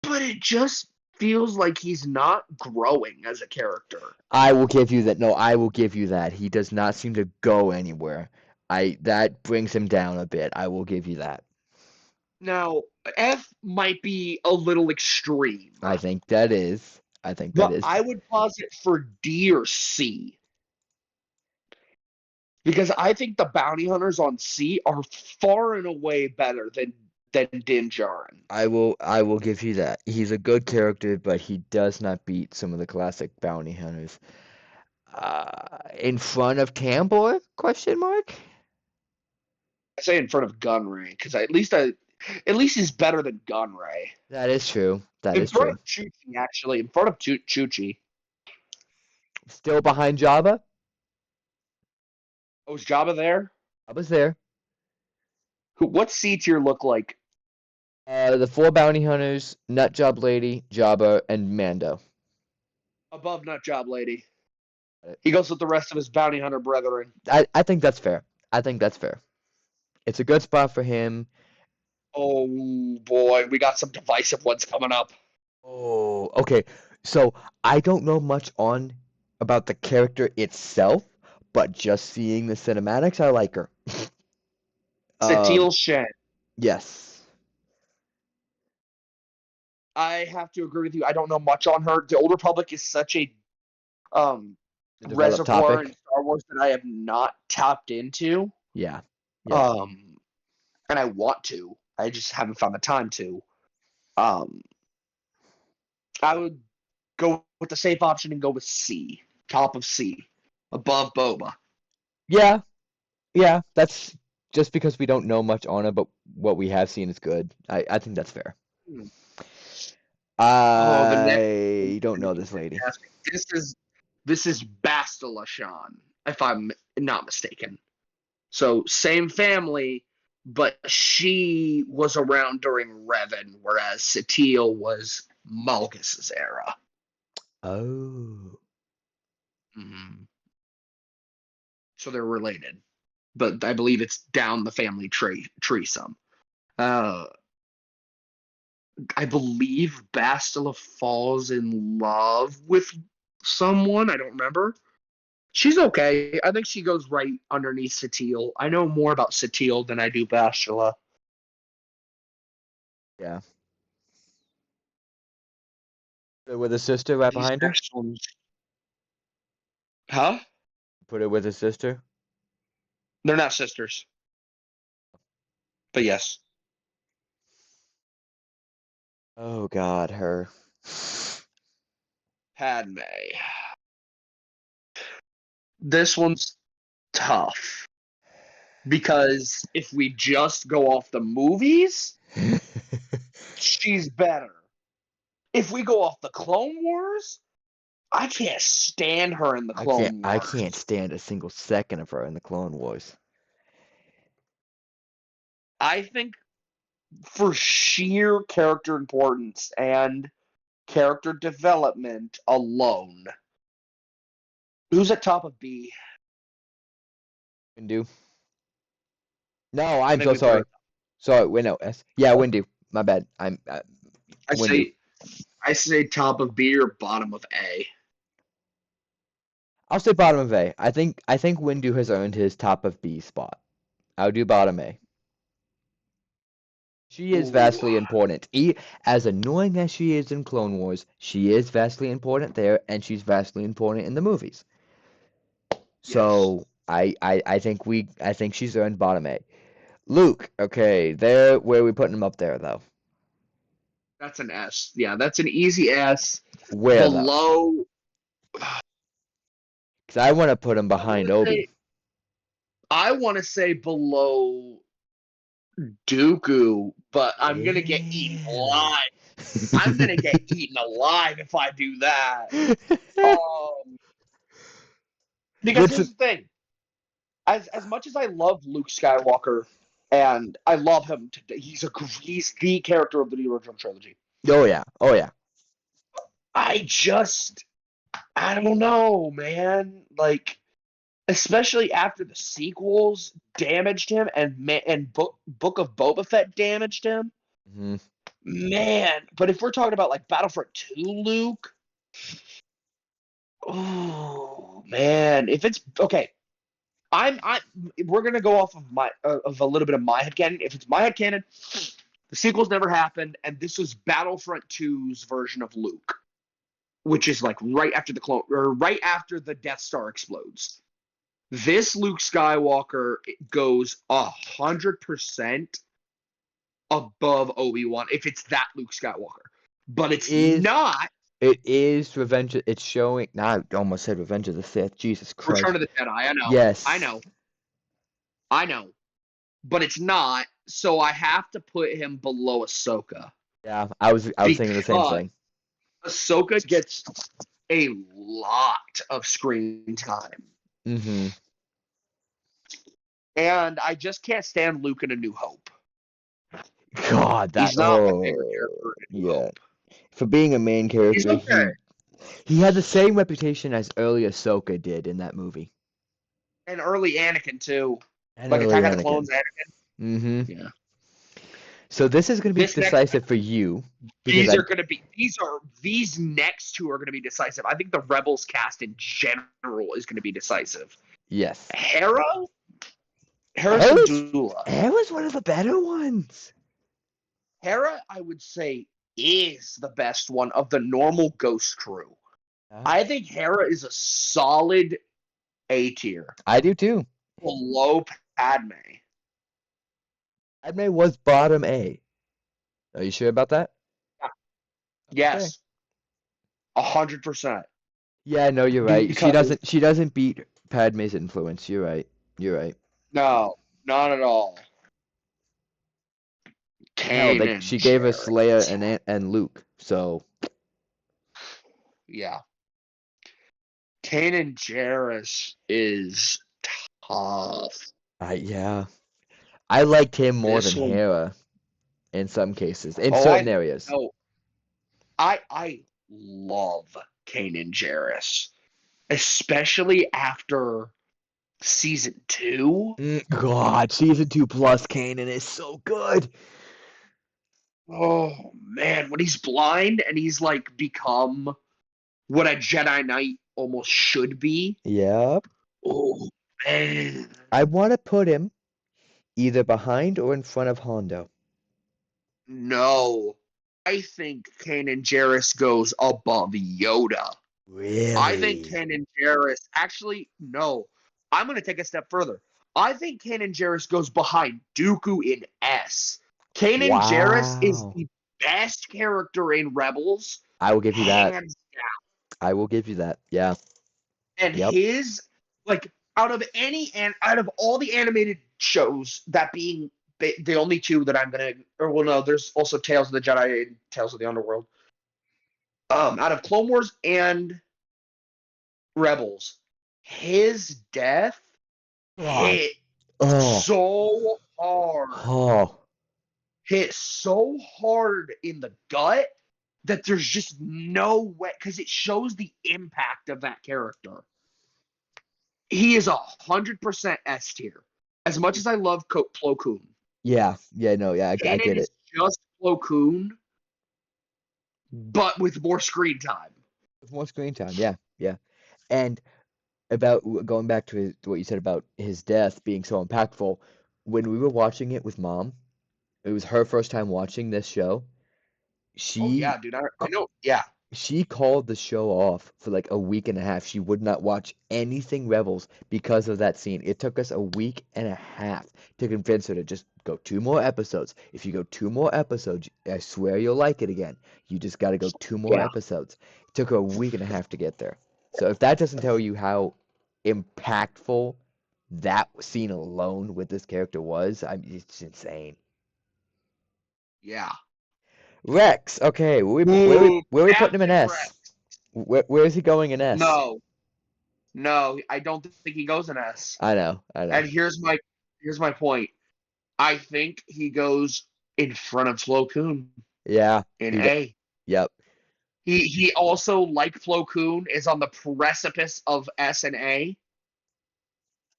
But it just feels like he's not growing as a character. I will give you that. No, I will give you that. He does not seem to go anywhere. That brings him down a bit. I will give you that. Now, F might be a little extreme, I think that is. but I would posit for D or C. Because I think the bounty hunters on C are far and away better than Din Djarin. I will give you that. He's a good character, but he does not beat some of the classic bounty hunters. In front of Tambor? Question mark. I say in front of Gunray because at least he's better than Gunray. That is true. That In is front true. of Chuchi, actually, in front of Chuchi. Still behind Jabba. Oh, is Jabba there? Jabba's there. What's C tier look like? The 4 bounty hunters, Nut Job Lady, Jabba, and Mando. Above Nut Job Lady. He goes with the rest of his bounty hunter brethren. I think that's fair. I think that's fair. It's a good spot for him. Oh boy, we got some divisive ones coming up. Oh, okay. So I don't know much about the character itself, but just seeing the cinematics, I like her. Satele Shen. Yes. I have to agree with you. I don't know much on her. The Old Republic is such a The developed reservoir topic. in Star Wars that I have not tapped into. Yeah. Yeah. And I want to. I just haven't found the time to. I would go with the safe option and go with C. Top of C. Above Boba. Yeah. Yeah. That's just because we don't know much on her, but what we have seen is good. I think that's fair. Oh, the next I don't know this lady. This is Bastila Shan, if I'm not mistaken. So same family, but she was around during Revan, whereas Satele was Malkus's era. Oh. Mm-hmm. So they're related, but I believe it's down the family tree some. I believe Bastila falls in love with someone. I don't remember. She's okay. I think she goes right underneath Satele. I know more about Satele than I do Bastila. Yeah. With a sister right These behind her? next ones. Huh? Put her with a sister? They're not sisters. But yes. Oh God, her. Padme. This one's tough. Because if we just go off the movies, she's better. If we go off the Clone Wars, I can't stand her in the Clone Wars. I can't stand a single second of her in the Clone Wars. I think for sheer character importance and character development alone, who's at top of B? Windu. No, I'm so Windu. sorry. Sorry, wait, no, S. Yeah, Windu. My bad. I'm Windu. I say top of B or bottom of A. I'll say bottom of A. I think Windu has earned his top of B spot. I'll do bottom A. She is vastly important. As annoying as she is in Clone Wars, she is vastly important there, and she's vastly important in the movies. So yes. I think she's earned bottom A. Luke, okay, where are we putting him up there though? That's an S. Yeah, that's an easy S. Where below? Because I want to put him behind Obi. I want to say below Dooku, but I'm gonna get eaten alive. I'm gonna get eaten alive if I do that. Because here's the thing: as much as I love Luke Skywalker, and I love him today, he's the character of the original trilogy. Oh yeah, oh yeah. I don't know, man. Like, especially after the sequels damaged him, and Book of Boba Fett damaged him. Mm-hmm. Man, but if we're talking about like Battlefront 2 Luke, oh man, if it's okay, I we're gonna go off of my of a little bit of my headcanon. If it's my headcanon, the sequels never happened, and this was Battlefront 2's version of Luke, which is like right after the Death Star explodes. This Luke Skywalker goes 100% above Obi-Wan if it's that Luke Skywalker. But it's not It is Revenge. It's showing. Now I almost said Revenge of the Sith. Jesus Christ. Return of the Jedi. I know. Yes. I know. But it's not, so I have to put him below Ahsoka. Yeah, I was thinking the same thing. Ahsoka gets a lot of screen time. Mm-hmm. And I just can't stand Luke in A New Hope. God, He's not my favorite character in A New Hope. For being a main character, He's okay. he had the same reputation as early Ahsoka did in that movie. And early Anakin too. And like early Attack of the Anakin. Clones Anakin. Mm-hmm. Yeah. So this is going to be decisive for you. These next two are going to be decisive. I think the Rebels cast in general is going to be decisive. Yes. Hera Syndulla. Hera's one of the better ones. Hera, I would say, is the best one of the normal Ghost crew. I think Hera is a solid A tier. I do too. Below Padme. Padme was bottom A. Are you sure about that? Yeah. Yes. 100%. Yeah, no, you're right. She doesn't beat Padme's influence. You're right. No, not at all. Hell, she gave us Leia and Luke, so yeah. Kanan Jarrus is tough. Yeah. I liked him more than Hera in some cases, in certain areas. No, I love Kanan Jarrus, especially after season 2. God, season 2 plus Kanan is so good. Oh man, when he's blind and he's like become what a Jedi Knight almost should be. Yep. Oh man. I want to put him either behind or in front of Hondo. No. I think Kanan Jarrus goes above Yoda. Really? I think Kanan Jarrus actually no. I'm going to take a step further. I think Kanan Jarrus goes behind Dooku in S. Kanan Jarrus is the best character in Rebels. I will give you that. Hands down. I will give you that. Yeah. And his out of all the animated shows, that being the only two that I'm gonna, or well, no, there's also Tales of the Jedi and Tales of the Underworld. Out of Clone Wars and Rebels, his death hit so hard. Hit so hard in the gut that there's just no way, because it shows the impact of that character. He is 100% S tier. As much as I love Plo Koon. I get it. It's just Plo Koon, but with more screen time. With more screen time, yeah. And about going back to what you said about his death being so impactful, when we were watching it with Mom, it was her first time watching this show. Yeah, dude, I know. Yeah. She called the show off for like a week and a half. She would not watch anything Rebels because of that scene. It took us a week and a half to convince her to just go 2 more episodes. If you go 2 more episodes, I swear you'll like it again. You just got to go 2 more episodes. It took her a week and a half to get there. So if that doesn't tell you how impactful that scene alone with this character was, it's insane. Yeah. Rex, okay, where we putting him in S? Where is he going in S? No, I don't think he goes in S. I know. And here's my point. I think he goes in front of Plo Koon. Yeah. In A. Yep. He also, like Plo Koon, is on the precipice of S and A.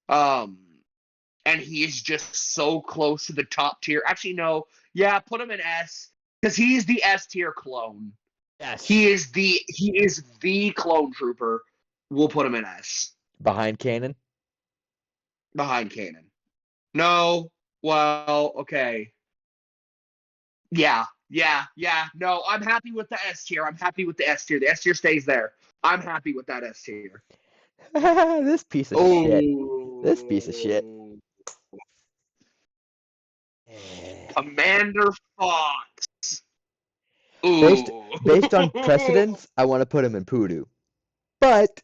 And he is just so close to the top tier. Actually, no. Yeah, put him in S. Because he is the S tier clone. Yes. He is the clone trooper. We'll put him in S. Behind Kanan? Behind Kanan. No. Well, okay. Yeah. No, I'm happy with the S tier. The S tier stays there. I'm happy with that S tier. This piece of shit. This piece of shit. Oh. Commander Fox. Based on precedence, I want to put him in Poodoo. But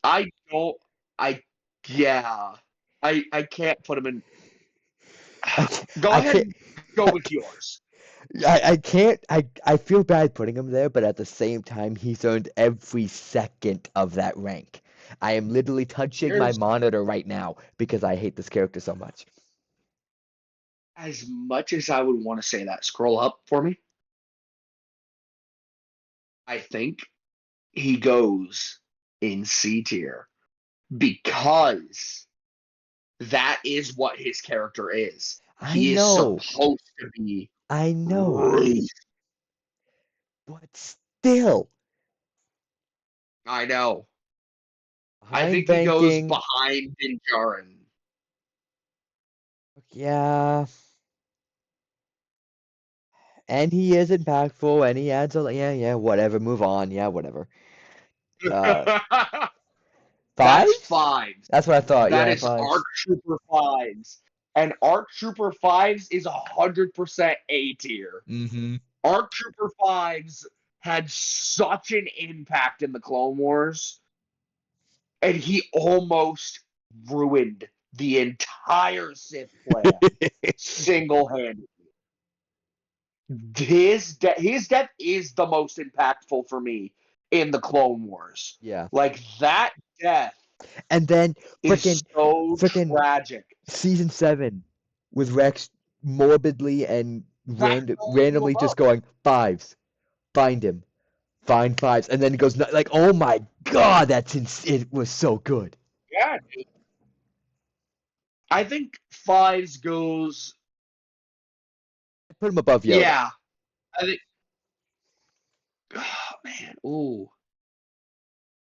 I can't put him in. Go ahead and go with yours. I can't. I feel bad putting him there, but at the same time, he's earned every second of that rank. I am literally touching my monitor right now because I hate this character so much. As much as I would want to say that, scroll up for me. I think he goes in C tier because that is what his character is. He is supposed to be. I know. Great. But still. I know. I think he goes behind Din Djarin. Yeah. And he is impactful, and he adds a whatever. Move on. Yeah, whatever. That's Fives? fives. That's what I thought. That Yeah, is fives. ARC Trooper fives, and ARC Trooper fives is 100% A tier. Mm-hmm. ARC Trooper fives had such an impact in the Clone Wars, and he almost ruined the entire Sith plan single-handedly. His death is the most impactful for me in the Clone Wars. Yeah. Like that death. And then is so tragic. Season 7 with Rex morbidly and randomly just going fives. Find him. Find fives. And then it goes like, oh my god, it was so good. Yeah, dude. I think fives goes. Put him above Yoda. Yeah, I think. Oh man, ooh.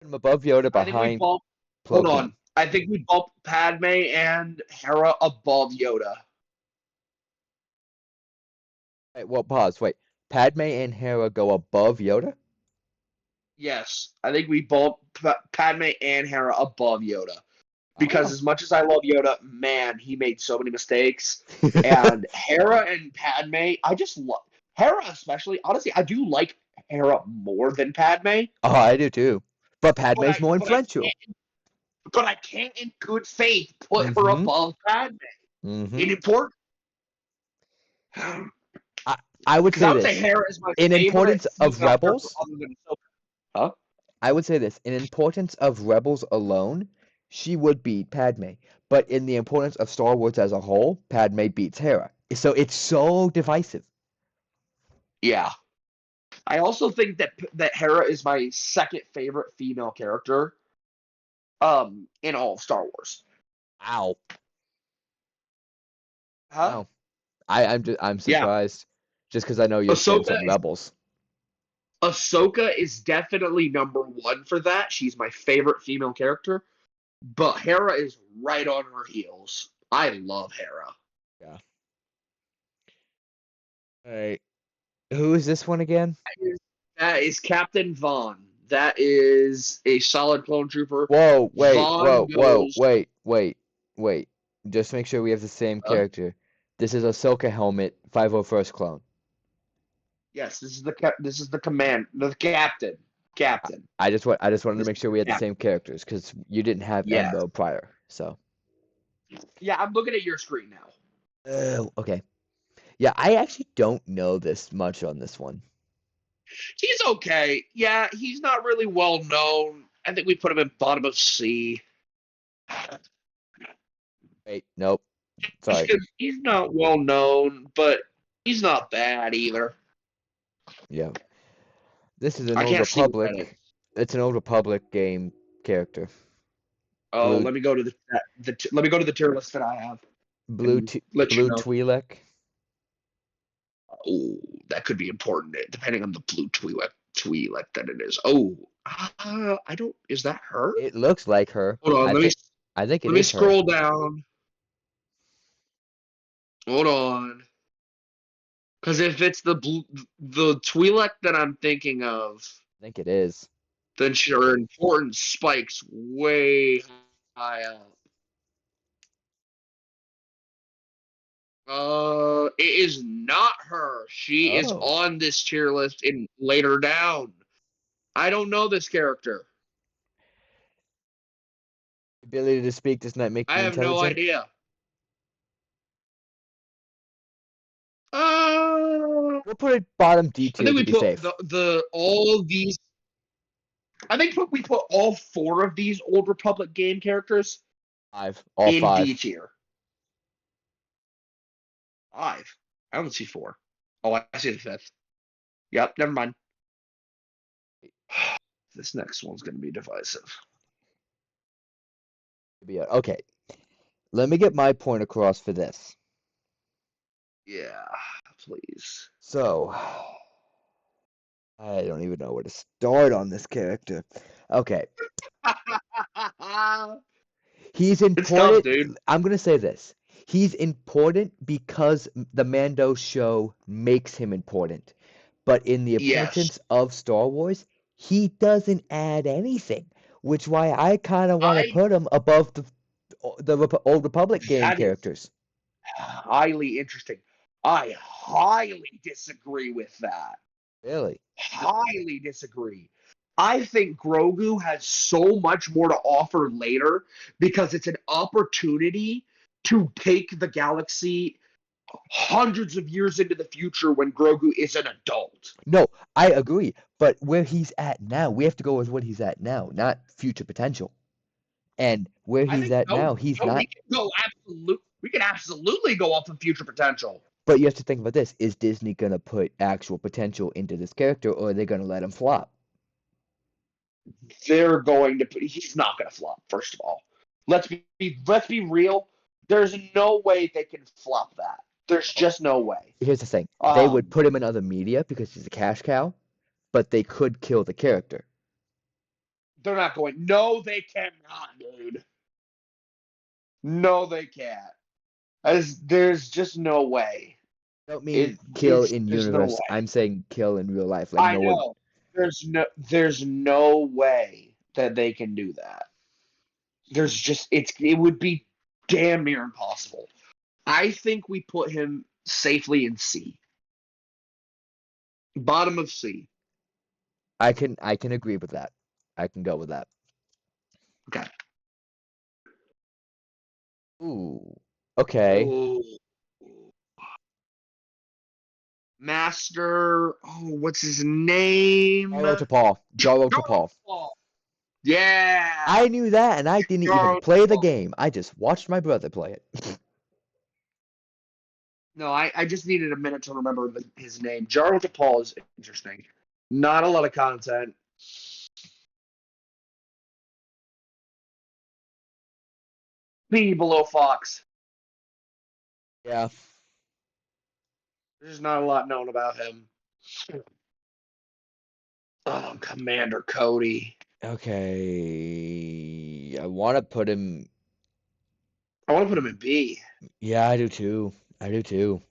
Put him above Yoda, behind. Hold on. I think we bump Padme and Hera above Yoda. Wait, well, pause. Wait. Padme and Hera go above Yoda? Yes, I think we bump Padme and Hera above Yoda. Because as much as I love Yoda, man, he made so many mistakes. And Hera and Padme, I just love Hera especially. Honestly, I do like Hera more than Padme. Oh, I do too. But Padme's more influential. But I can't in good faith put her above Padme. In important. I would say this. Hera is my in importance of Rebels, other than Huh? I would say this. In importance of Rebels alone, she would beat Padme. But in the importance of Star Wars as a whole, Padme beats Hera. So it's so divisive. Yeah. I also think that Hera is my second favorite female character in all of Star Wars. Ow. Huh? Wow. I'm surprised. Just because I know you're saying something Rebels. Ahsoka is definitely number one for that. She's my favorite female character. But Hera is right on her heels. I love Hera. Yeah. All right. Who is this one again? That is Captain Vaughn. That is a solid clone trooper. Whoa, wait, Vaughn wait. Just make sure we have the same character. This is Ahsoka helmet, 501st clone. Yes, this is the captain. Captain. I just wanted to make sure we had the same characters because you didn't have Embo prior, so. Yeah, I'm looking at your screen now. Okay. Yeah, I actually don't know this much on this one. He's okay. Yeah, he's not really well known. I think we put him in bottom of C. Wait, nope. Sorry. He's not well known, but he's not bad either. Yeah. This is an Old Republic. It's an Old Republic game character. Oh, let me go to the tier list that I have. Blue Twi'lek. Oh, that could be important depending on the blue Twi'lek that it is. Oh, I don't. Is that her? It looks like her. Hold on. I think it Let me is her. scroll down. Hold on. Because if it's the Twi'lek that I'm thinking of, I think it is. then her importance spikes way high up. It is not her. She is Oh. on this tier list in later down. I don't know this character. Ability to speak does not make I you have no intelligent. idea. We'll put it bottom D I tier think to we be put safe. all of these. I think we put all 4 of these Old Republic game characters 5. All in D 5. tier. 5. I don't see 4. Oh, I see the 5th. Yep, never mind. This next one's going to be divisive. Okay. Let me get my point across for this. Yeah, please. So, I don't even know where to start on this character. Okay. He's It's tough, important. dude. I'm going to say this. He's important because the Mando show makes him important. But in the Yes. importance of Star Wars, he doesn't add anything, which why I kind of want to I put him above the Old Republic game That is characters. highly interesting. I highly disagree with that. Really? Highly disagree. I think Grogu has so much more to offer later because it's an opportunity to take the galaxy hundreds of years into the future when Grogu is an adult. No, I agree. But where he's at now, we have to go with what he's at now, not future potential. And where I he's think at now, he's not. we can absolutely go off of future potential. But you have to think about this. Is Disney going to put actual potential into this character, or are they going to let him flop? They're going to put. He's not going to flop. First of all, let's be real. There's no way they can flop that. There's just no way. Here's the thing. They would put him in other media because he's a cash cow, but they could kill the character. They're not going. No, they cannot, dude. No, they can't. There's just no way. I don't mean kill in There's no universe. way. I'm saying kill in real life. Like I no one. know. There's no way that they can do that. It would be damn near impossible. I think we put him safely in C. Bottom of C. I can agree with that. I can go with that. Okay. Ooh. Okay. Oh. Master. Oh, what's his name? Jaro Tapal. Jaro Darth Tapal. Maul. Yeah. I knew that, and I didn't even Jaro play the Tapal. game. I just watched my brother play it. No, I just needed a minute to remember his name. Jaro Tapal is interesting. Not a lot of content. B below Fox. Yeah. There's not a lot known about him. Oh, Commander Cody. Okay. I want to put him. I want to put him in B. Yeah, I do too. I do too.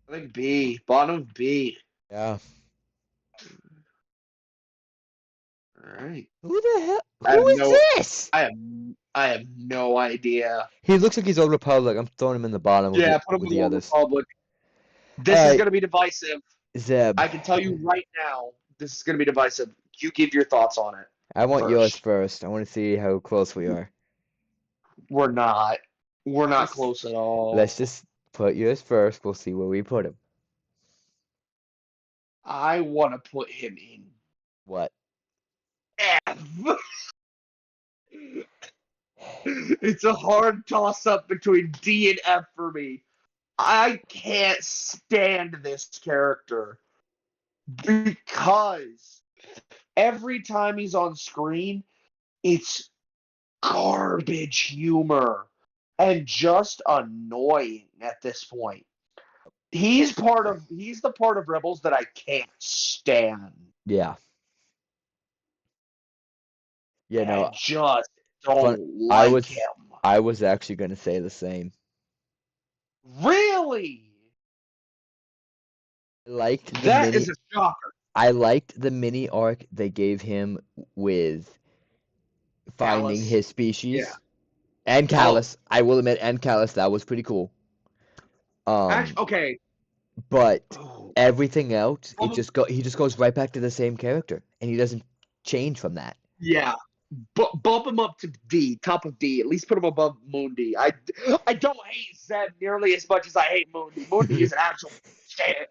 I think B. Bottom of B. Yeah. All right. Who the hell? I Who have is no. this? I have no idea. He looks like he's Old Republic. I'm throwing him in the bottom Yeah, put him with in the the others. Republic. This is Alright, going to be divisive. Zeb. I can tell you right now, this is going to be divisive. You give your thoughts on it. I want yours First. first. I want to see how close we are. We're not. We're not Just- close at all. Let's just put yours first. We'll see where we put him. I want to put him in What? F. It's a hard toss up between D and F for me. I can't stand this character because every time he's on screen, it's garbage humor and just annoying at this point. he's the part of Rebels that I can't stand. Yeah. You I know, just fun. don't like him. I was actually gonna say the same. Really? I liked the That mini. is a shocker. I liked the mini arc they gave him with finding Callus. his Yeah. species and Oh, Callus. I will admit, and Callus, that was pretty cool. actually, okay. But Oh, everything else, um, he just goes right back to the same character, and he doesn't change from that. yeah. Bump him up to D, top of D. At least put him above Mundi. I don't hate Zeb nearly as much as I hate Mundi. Mundi is an actual shit.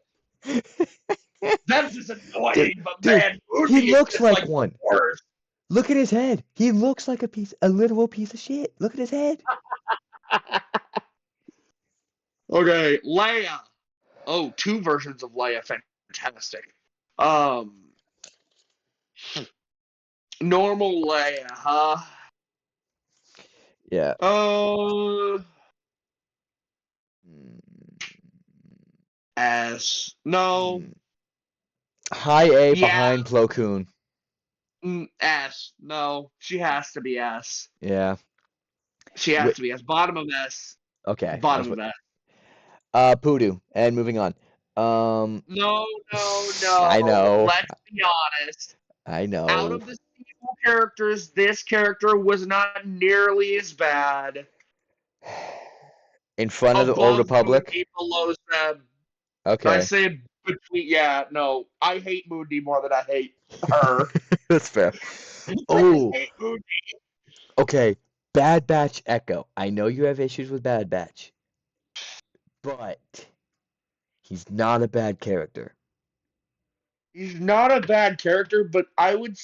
Zeb's just dude, annoying, but dude, man, he Mundi is looks just like like the one. worst. Look at his head. He looks like a literal piece of shit. Look at his head. Okay, Leia. Oh, two versions of Leia, fantastic. Um, normal Leia, huh? Yeah. Uh, S. No. Mm. High A Yeah, behind Plo Koon. S. No. She has to be S. Yeah. She has Wait, to be S. Bottom of S. okay. I was Bottom of S. Poodoo. And moving on. No, no, I no. know. Let's be honest. I Out know. of the sequel characters, this character was not nearly as bad. In front of the Old Above Republic. Moody, below Zeb. I Okay. say between. Yeah, no. I hate Moody more than I hate her. That's fair. I just Oh, hate Moody. okay. Bad Batch Echo. I know you have issues with Bad Batch, but he's not a bad character. He's not a bad character, but I would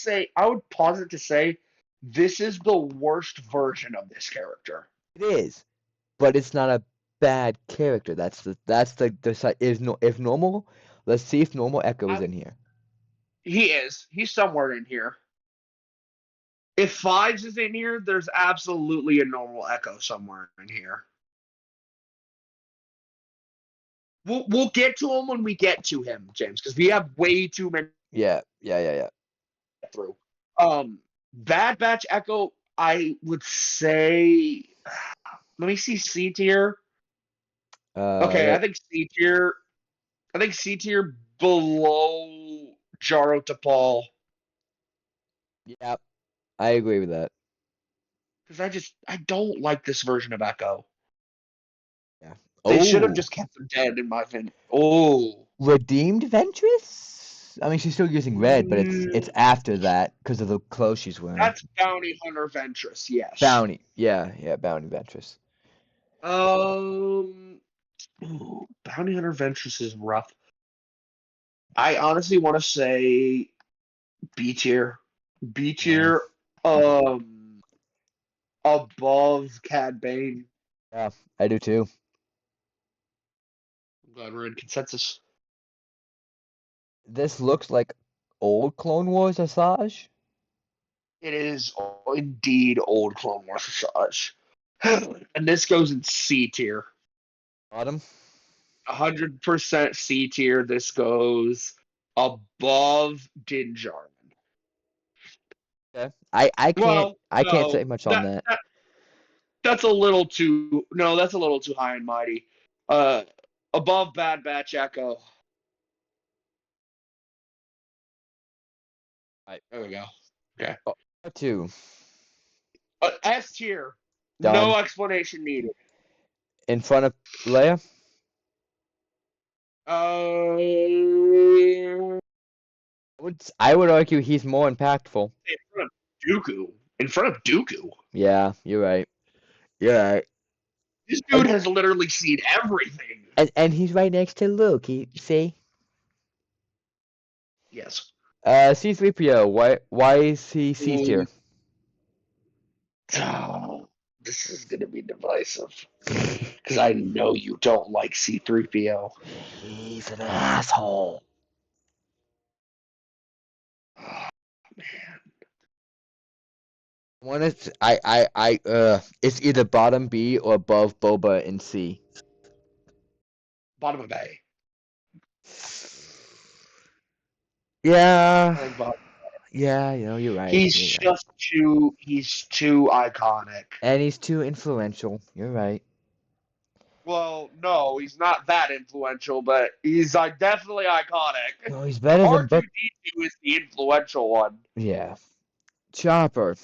posit to say this is the worst version of this character. It is, but it's not a bad character. Is no if normal. Let's see if normal Echo is I, in here. he is. He's somewhere in here. If Fives is in here, there's absolutely a normal Echo somewhere in here. We'll get to him when we get to him, James, because we have way too many Yeah. through. Bad Batch Echo, I would say. Let me see C tier. Okay, Yeah. I think C tier below Jaro Tapal Yeah. I agree with that. because I don't like this version of Echo. Yeah. They should have Oh, just kept him dead in my opinion. Oh, redeemed Ventress. I mean, she's still using red, but it's mm, after that because of the clothes she's wearing. that's Bounty Hunter Ventress. Yes. Bounty. Yeah, Bounty Ventress. Bounty Hunter Ventress is rough. I honestly want to say B tier. B Yeah. tier. Um, above Cad Bane. Yeah, I do too. I'm glad we're in consensus. This looks like old Clone Wars Asajj. It is indeed old Clone Wars Asajj. And this goes in C tier. Bottom. 100% C tier. This goes above Din Djarin. Okay. I can't No, say much on that. that's a little too. No, that's a little too high and mighty. Uh, above Bad Batch Echo. Right. There we go. Okay. Two. S tier. Done. No explanation needed. In front of Leia. Uh, I would argue he's more impactful. in front of Dooku. In front of Dooku. Yeah, you're right. You're right. This dude has literally seen everything. And he's right next to Luke. See? Yes. C-3PO. Why is he C tier? Oh, this is gonna be divisive because I know you don't like C-3PO. He's an asshole. Oh, man. It's either bottom B or above Boba in C. Bottom of A. Yeah. I think Bob. Yeah, you're right. He's You're right. just too iconic. And he's too influential. You're right. Well, no, he's not that influential, but he's definitely iconic. No, he's better than Buck. R2-D2 is the influential one. Yeah. Chopper.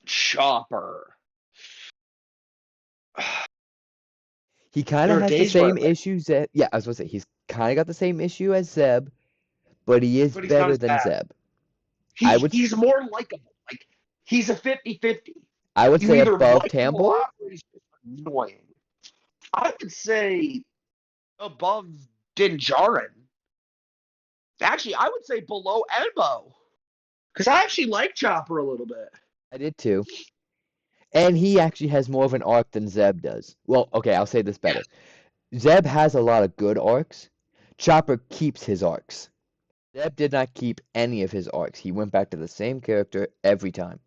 Chopper. He kind There of are has the days where same issues that. Yeah, I was going to say, he's kind of got the same issue as Zeb, but he is but he's not better as than bad. Zeb. I would He's more likable. Like, he's a 50-50. I would You say either above like him a Tambor. lot or he's just annoying. I would say above Dinjarin. Actually, I would say below Elbow. Because I actually like Chopper a little bit. I did too. And he actually has more of an arc than Zeb does. Well, okay, I'll say this better. Zeb has a lot of good arcs. Chopper keeps his arcs. Zeb did not keep any of his arcs. He went back to the same character every time.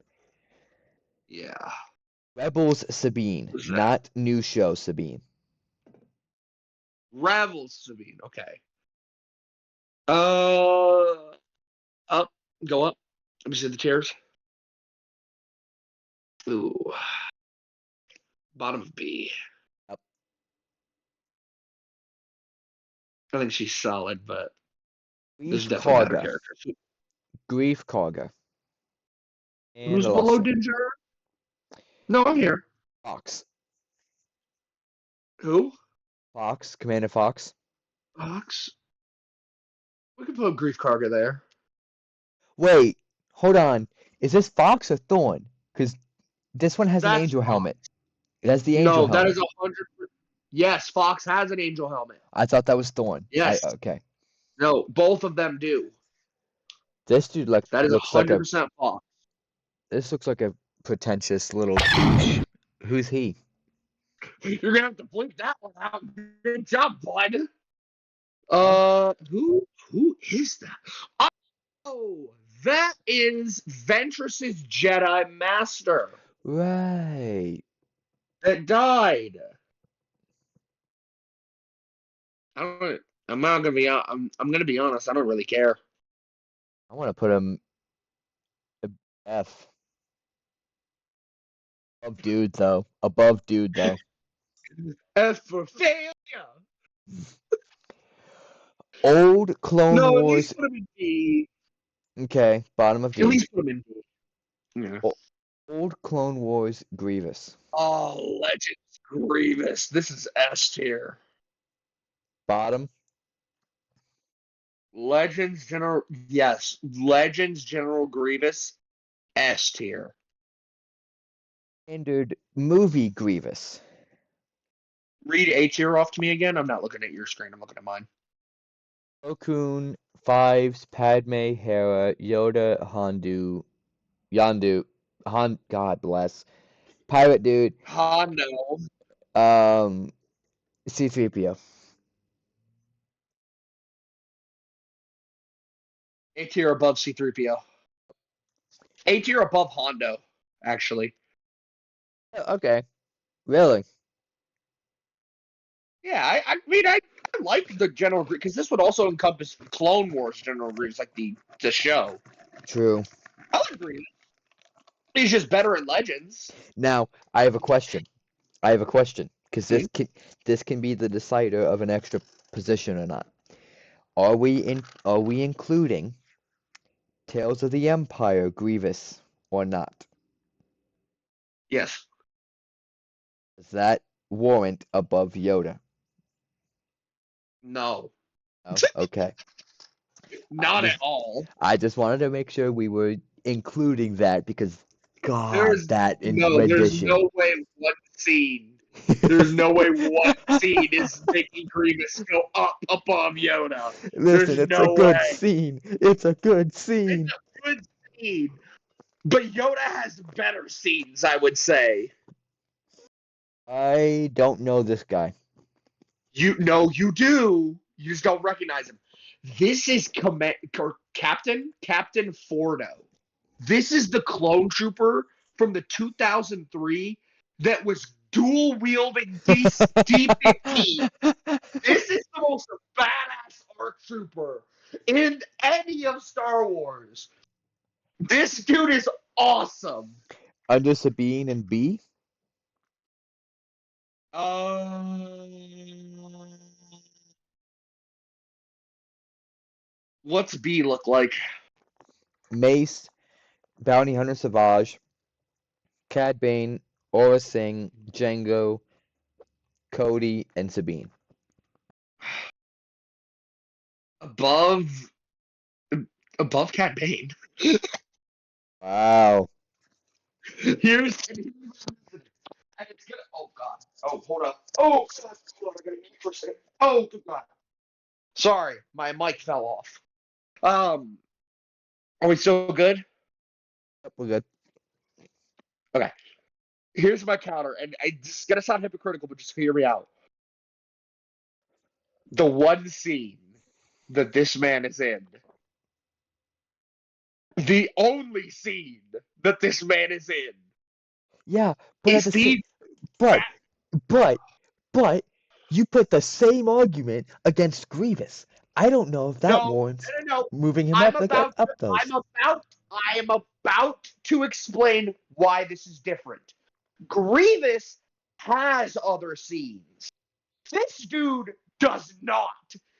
Yeah. Rebels Sabine, Who's that? not new show Sabine. Rebels Sabine. Okay. Up. Go up. Let me see the chairs. Ooh. Bottom of B. Yep. I think she's solid, but there's Grief definitely better Karga. characters. Grief Karga. And Who's below Lawson. Dinjar? No, I'm here. Fox. Who? Fox. Commander Fox. Fox. We can put Grief Karga there. Wait, hold on. Is this Fox or Thorn? Because this one has an That's angel Fox. helmet. It has the angel No, that helmet. is 100. Yes, Fox has an angel helmet. I thought that was Thorn. Yes. Okay. No, both of them do. This dude That is looks like a 100% Fox. this looks like a pretentious little douche. Who's he? You're gonna have to blink that one out. Good job, bud. Who is that? Oh, that is Ventress's Jedi Master Right. that died. I don't. I'm not gonna be. I'm gonna be honest. I don't really care. I want to put him a F. Above dude though. Above dude though. F for failure. Old Clone No, at Wars. least put him in D. Okay, bottom of At D. least put him in D. Yeah. Old Clone Wars Grievous. Oh, Legends Grievous. This is S tier. Bottom. Legends General. Yes, Legends General Grievous. S tier. Standard movie Grievous. Read A tier off to me again. I'm not looking at your screen. I'm looking at mine. Okun, Fives, Padme, Hera, Yoda, Yondu, God bless. Pirate Dude, Hondo. C-3PO. A tier above C3PO. A tier above Hondo, actually. Okay, really? Yeah, I mean, I like the General Grievous, because this would also encompass Clone Wars General Grievous, like the show. True. I like Grievous. He's just better in Legends. Now, I have a question. Because this can be the decider of an extra position or not. Are we including Tales of the Empire Grievous or not? Yes. Does that warrant above Yoda? No. Oh, okay. Not at all. I just wanted to make sure we were including that because God, There's rendition. no way one scene. There's no way one scene is making Grievous go up above Yoda. Listen, There's it's no a good way. scene. It's a good scene. It's a good scene. But Yoda has better scenes, I would say. I don't know this guy. You do. You just don't recognize him. This is Captain Fordo. This is the clone trooper from the 2003 that was dual-wielding D-15. This is the most badass ARC Trooper in any of Star Wars. This dude is awesome. Under Sabine and B? What's B look like? Mace, Bounty Hunter Savage, Cad Bane, Aura Singh, Django, Cody, and Sabine. Above Cat Bane. Wow. Here's and it's gonna. Oh God. Oh, hold up. Oh God. Hold on. I gotta eat for a second. Oh good God. Sorry, my mic fell off. Are we still good? We're good. Okay. Here's my counter, and it's gonna sound hypocritical, but just hear me out. The one scene that this man is in, the only scene that this man is in, Yeah, but at is the same, the but you put the same argument against Grievous. I don't know if that no, warrants no, no. moving him I'm up about up those. I am about to explain why this is different. Grievous has other scenes. This dude does not.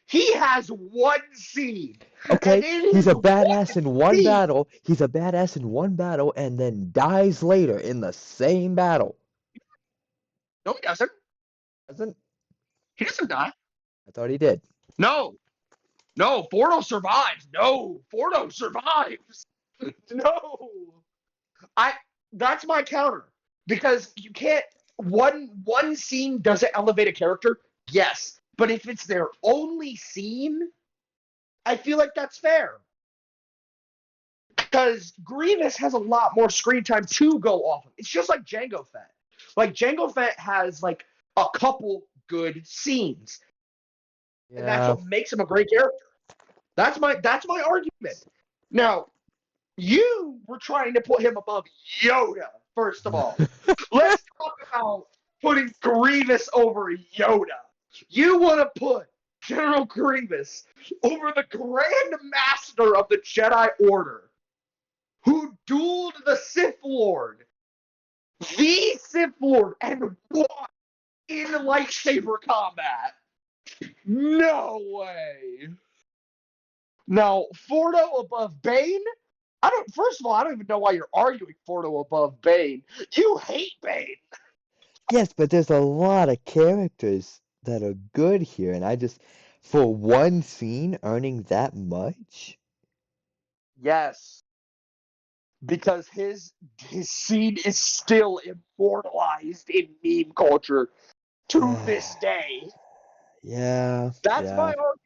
He has one scene. Okay, And it he's is a one badass in one scene. battle. He's a badass in one battle and then dies later in the same battle. No, he doesn't. Doesn't? He doesn't die. I thought he did. No. No, Fordo survives. No, Fordo survives. No. That's my counter. Because you can't one scene doesn't elevate a character, yes. But if it's their only scene, I feel like that's fair. Because Grievous has a lot more screen time to go off of. It's just like Jango Fett. Like Jango Fett has like a couple good scenes. And that's Yeah. what makes him a great character. That's my argument. Now, you were trying to put him above Yoda, first of all. Let's talk about putting Grievous over Yoda. You want to put General Grievous over the Grand Master of the Jedi Order, who dueled the Sith Lord, and won in lightsaber combat. No way. Now, Fordo above Bane? First of all, I don't even know why you're arguing Fordo above Bane. You hate Bane. Yes, but there's a lot of characters that are good here, and I just, for one scene, earning that much? Yes. Because his scene is still immortalized in meme culture to this day. Yeah. That's my argument.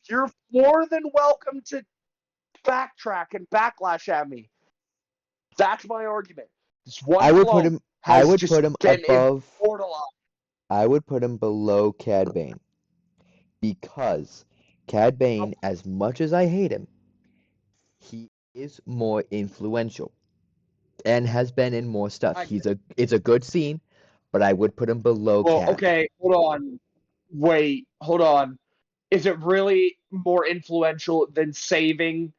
You're more than welcome to backtrack and backlash at me. That's my argument. This one I would clone put him. has I would just put him been above. immortalized. I would put him below Cad Bane because Cad Bane, as much as I hate him, he is more influential and has been in more stuff. It's a good scene, but I would put him below Well, Cad. okay, hold on. Wait, hold on. Is it really more influential than saving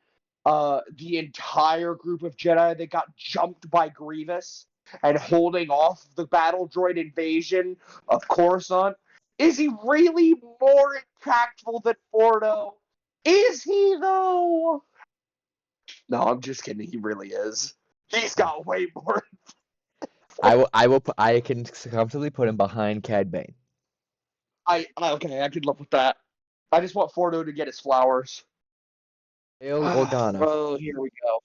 the entire group of Jedi that got jumped by Grievous and holding off the battle droid invasion of Coruscant? Is he really more impactful than Fordo? Is he though? No, I'm just kidding. He really is. He's got way more. I can comfortably put him behind Cad Bane. Okay, I could live with that. I just want Fordo to get his flowers. Bail Organa. Oh, here we go.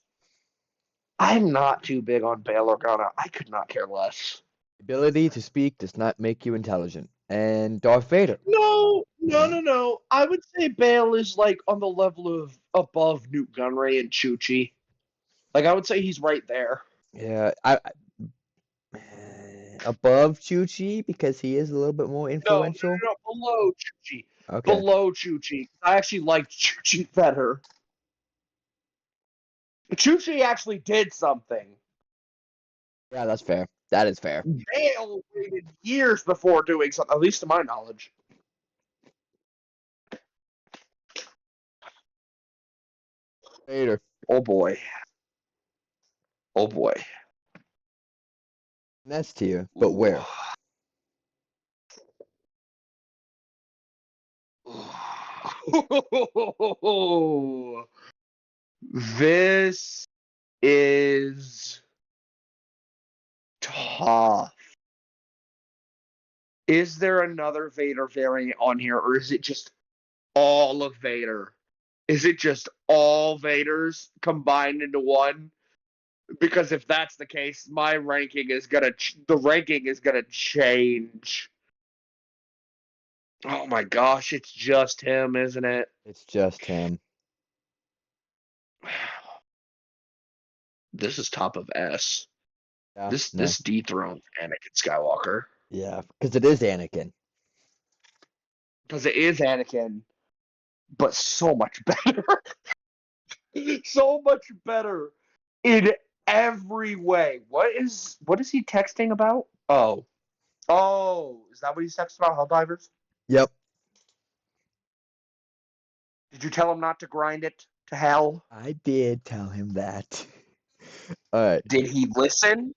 I'm not too big on Bail Organa. I could not care less. Ability to speak does not make you intelligent. And Darth Vader. No. I would say Bail is like on the level of above Newt Gunray and Chuchi. Like I would say he's right there. Yeah, above Chuchi because he is a little bit more influential. No, below Chuchi. Okay. Below Chuchi. I actually liked Chuchi better. Chuchi actually did something. Yeah, that's fair. That is fair. Bale waited years before doing something, at least to my knowledge. Vader. Oh boy. Oh boy. An S tier, but where? This is tough. Is there another Vader variant on here, or is it just all of Vader? Is it just all Vaders combined into one? Because if that's the case, my ranking is gonna the ranking is gonna change. Oh my gosh, it's just him, isn't it? It's just him. This is top of S. Yeah, This dethrones Anakin Skywalker. yeah, because it is Anakin. Because it is Anakin, but so much better. So much better in every way. What is he texting about? Oh. Oh, is that what he's texting about? Helldivers? Yep. Did you tell him not to grind it to hell? I did tell him that. Alright. Did he listen?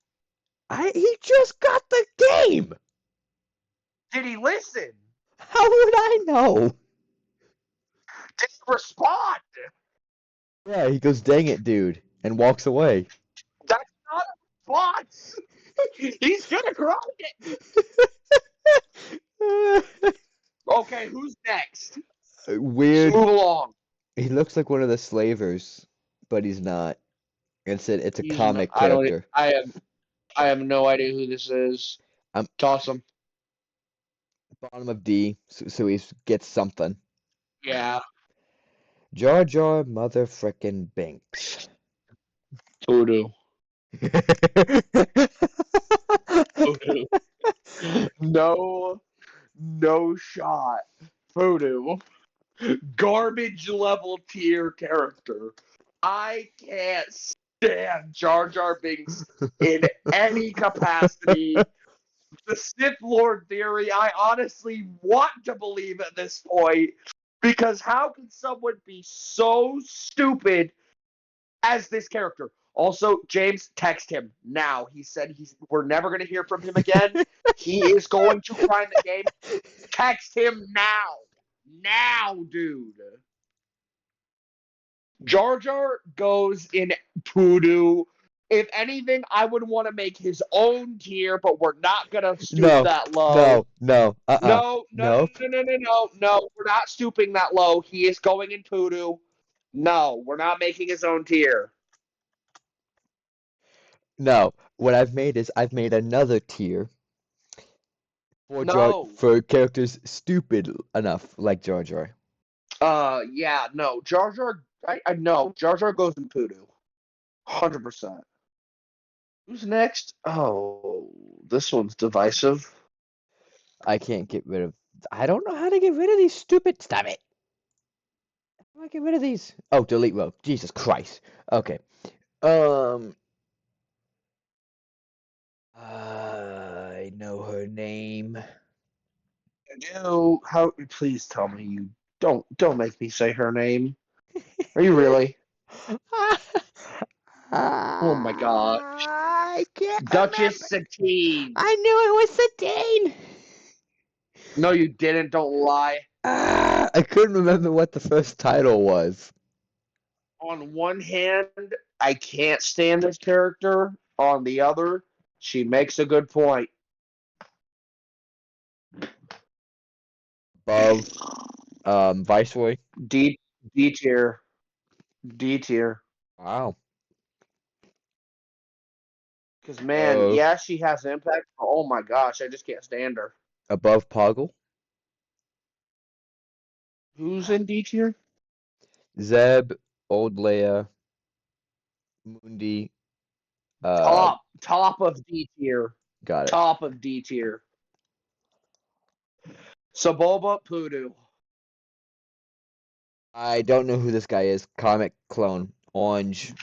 He just got the game! Did he listen? How would I know? Did he respond? Yeah, he goes, dang it, dude, and walks away. That's not a response. He's gonna grind it. Okay, who's next? Weird. Let's move along. He looks like one of the slavers, but he's not. It's a He's comic I don't. character. I have no idea who this is. I'm Toss him. bottom of D, so he gets something. Yeah. Jar Jar mother frickin' Binks. Voodoo. Voodoo. No shot. Voodoo. Garbage level tier character. I can't stand Jar Jar Binks in any capacity. The Sith Lord theory, I honestly want to believe at this point, because how can someone be so stupid as this character? Also, James, text him now. He said we're never going to hear from him again. He is going to grind the game. Text him now. Now, dude. Jar Jar goes in Poodoo. If anything, I would want to make his own tier, but we're not going to stoop that low. No. No, Nope. no. We're not stooping that low. He is going in Poodoo. No, we're not making his own tier. No. What I've made is I've made another tier No. for characters stupid enough like Jar Jar. Yeah, no. Jar Jar, I know. Jar Jar goes in Poodoo. 100%. Who's next? Oh, this one's divisive. I can't get rid of. I don't know how to get rid of these stupid. Stop it. How do I get rid of these? Oh, delete row. Jesus Christ. Okay. I know her name. No, how? Please tell me you don't make me say her name. Are you really? Oh my god, I can't Duchess remember. Satine. I knew it was Satine. No, you didn't. Don't lie. I couldn't remember what the first title was. On one hand, I can't stand this character. On the other, she makes a good point. Above, Viceroy. D tier. D tier. Wow. Because man, Above, yeah, she has impact. But oh my gosh, I just can't stand her. above Poggle. Who's in D tier? Zeb, Old Leia, Mundi. Top of D tier. Got it. Top of D tier. Saboba Poodoo. I don't know who this guy is. Comic clone. Orange.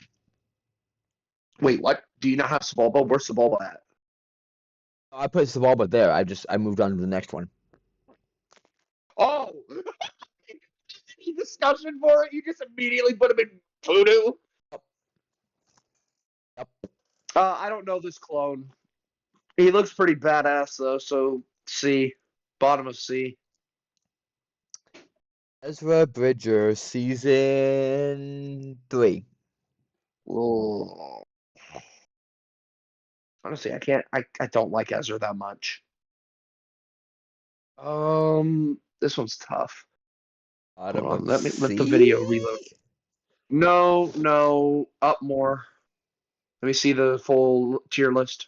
Wait, what? Do you not have Saboba? Where's Saboba at? I put Svalbard there. I moved on to the next one. Oh, any discussion for it? You just immediately put him in voodoo. Yep. I don't know this clone. He looks pretty badass though. So C, bottom of C. Ezra Bridger, season 3. Oh. Honestly, I can't. I don't like Ezra that much. This one's tough. Hold Bottom on, of let the C. video reload. No, up more. Let me see the full tier list.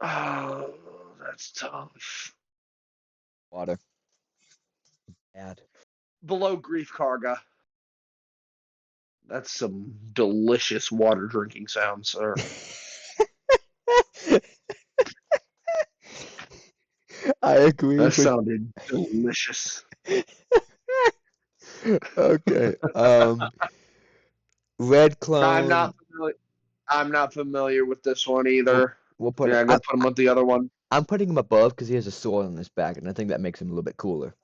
Oh, that's tough. Water. Bad. Below Grief Karga. That's some delicious water drinking sounds, sir. I agree That with. sounded delicious. Okay. Red I'm clone. not familiar. I'm not familiar with this one We'll either. we'll put Yeah, it. I'm gonna put him with the other one. I'm putting him above because he has a sword on his back, and I think that makes him a little bit cooler.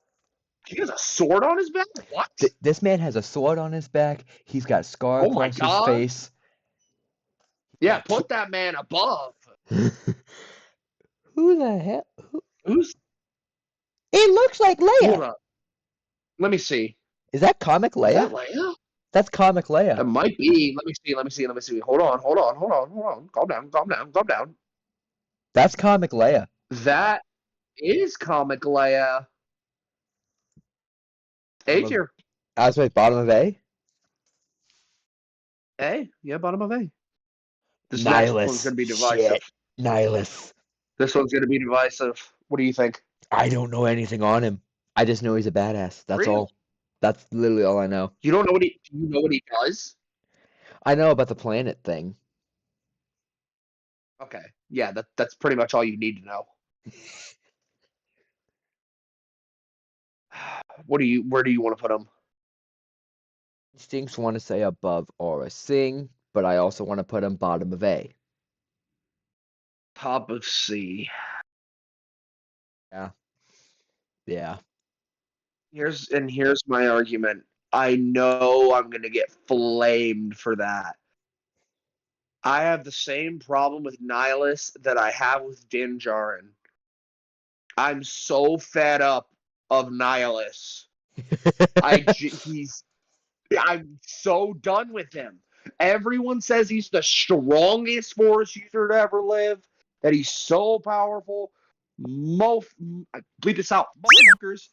He has a sword on his back. What? This man has a sword on his back. He's got scar Oh my across his god. face. Yeah, Got put that man above. Who the hell? Who's? It looks like Hold Leia. up. Let me see. Is that comic Is Leia? that Leia? That's comic Leia. That might be. Let me see. Hold on. Calm down. That's comic Leia. That is comic Leia. A Bottom of, tier. I was like bottom of A. A. Yeah, bottom of A. This next one's Nihilus. gonna be divisive. Shit. Nihilus. This one's gonna be divisive. What do you think? I don't know anything on him. I just know he's a badass. That's Really? all. That's literally all I know. You don't know what he? Do you know what he does? I know about the planet thing. Okay. Yeah, that's pretty much all you need to know. What do you? Where do you want to put him? Instincts want to say above Aura Singh, but I also want to put him bottom of A. Top of C. Yeah. Yeah. Here's my argument. I know I'm gonna get flamed for that. I have the same problem with Nihilus that I have with Din Djarin. I'm so fed up of Nihilus. I'm so done with him. Everyone says he's the strongest force user to ever live, that he's so powerful. Bleep this out, motherfuckers.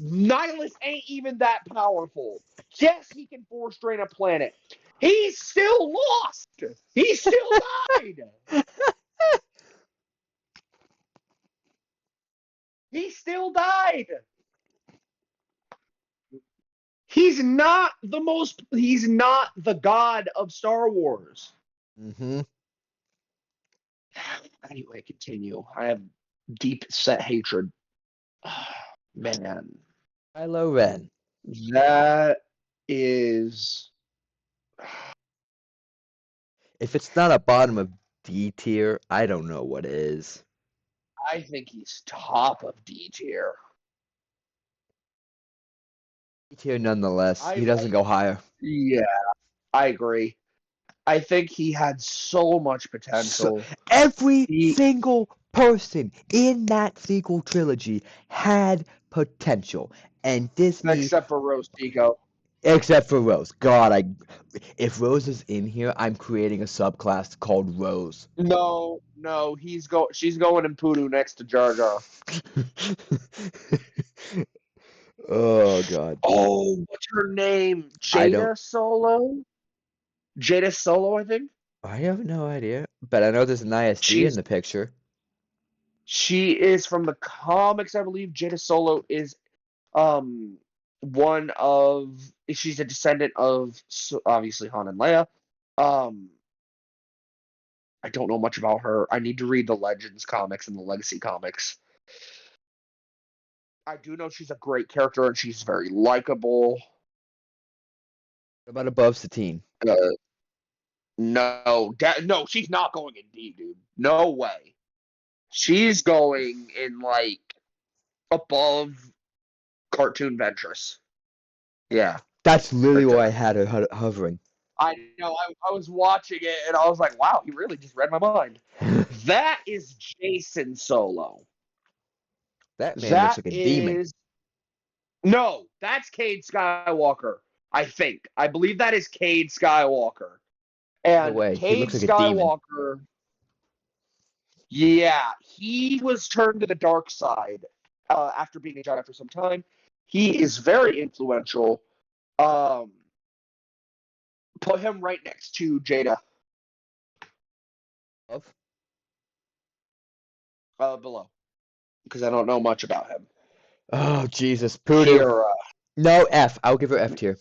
Nihilus ain't even that powerful. Yes, he can force drain a planet. He still lost. He still died. He still died. He's not the god of Star Wars. Mm-hmm. Anyway, continue. I have deep set hatred. Man, Kylo Ren. that is. If it's not a bottom of D tier, I don't know what is. I think he's top of D tier. D tier nonetheless. I He doesn't go higher. Yeah, I agree. I think he had so much So, potential. every He single person in that sequel trilogy had potential. And Disney, except for Rose Tico. except for Rose. God, if Rose is in here, I'm creating a subclass called Rose. No, she's going in Poodoo next to Jar Jar. Oh God. Oh, what's her name? I don't. Jada Solo? Jada Solo, I think. I have no idea. But I know there's an ISD in She's the picture. she is from the comics, I believe. Jada Solo is um one of she's a descendant of obviously Han and Leia. Um, I don't know much about her. I need to read the Legends comics and the Legacy comics. I do know she's a great character and she's very likable. What about above Satine? Uh, No, no, she's not going in D, dude. No way. She's going in like above Cartoon Ventress. Yeah. That's literally Right where I there. had her hovering. I know. I was watching it and I was like, wow, he really just read my mind. That is Jason Solo. That man looks That like a demon. is no, that's Cade Skywalker. I think. I believe that is Cade Skywalker. No And way. He Cade looks like a demon. Skywalker, yeah, he was turned to the dark side after being a Jedi for some time. He is very influential. Um, put him right next to Jada below, because I don't know much about him. Oh, Jesus. Poodoo. Kira. No, F. I'll give her F tier.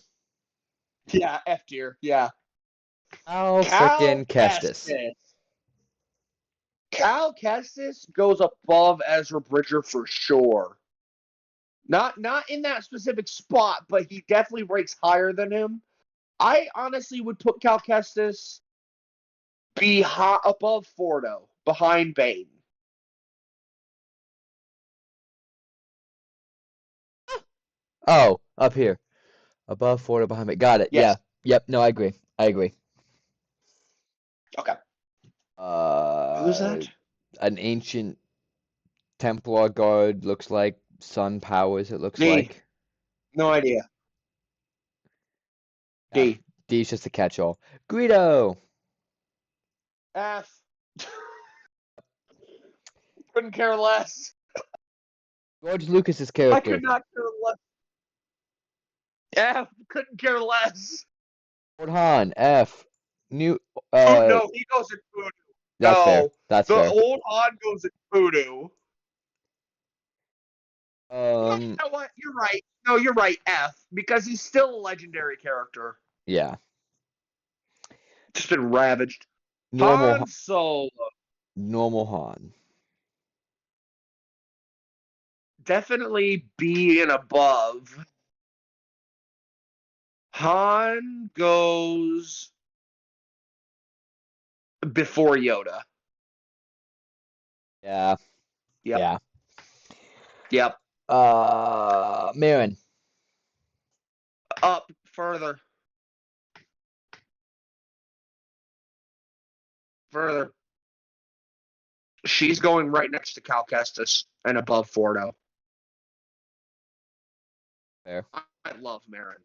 Yeah, F tier. Yeah. Cal Cal frickin' Kestis. Kestis. Cal Kestis goes above Ezra Bridger for sure. Not in that specific spot, but he definitely ranks higher than him. I honestly would put Cal Kestis above Fordo, behind Bane. Oh, up here. Above, forward, behind me. Got it. Yes. Yeah. Yep. No, I agree. I agree. Okay. Who's that? An ancient Templar guard looks like Sun Powers, it looks D. like. No idea. F. D. D's just a catch-all. Greedo! F. Couldn't care less. George Lucas's I character. could not care less. F. Couldn't care less. Lord Han. F. New. Oh no, he goes in Voodoo. That's fair. No, That's the fair. old Han goes in Voodoo. You know what? You're right. No, you're right. F, because he's still a legendary character. Yeah. Just been ravaged. Normal Han Solo. Normal Han. Definitely B and above. Han goes before Yoda. Yeah. Yep. Yeah. Yep. Marin. Up further. Further. She's going right next to Cal Kestis and above Fordo. Fair. I love Marin.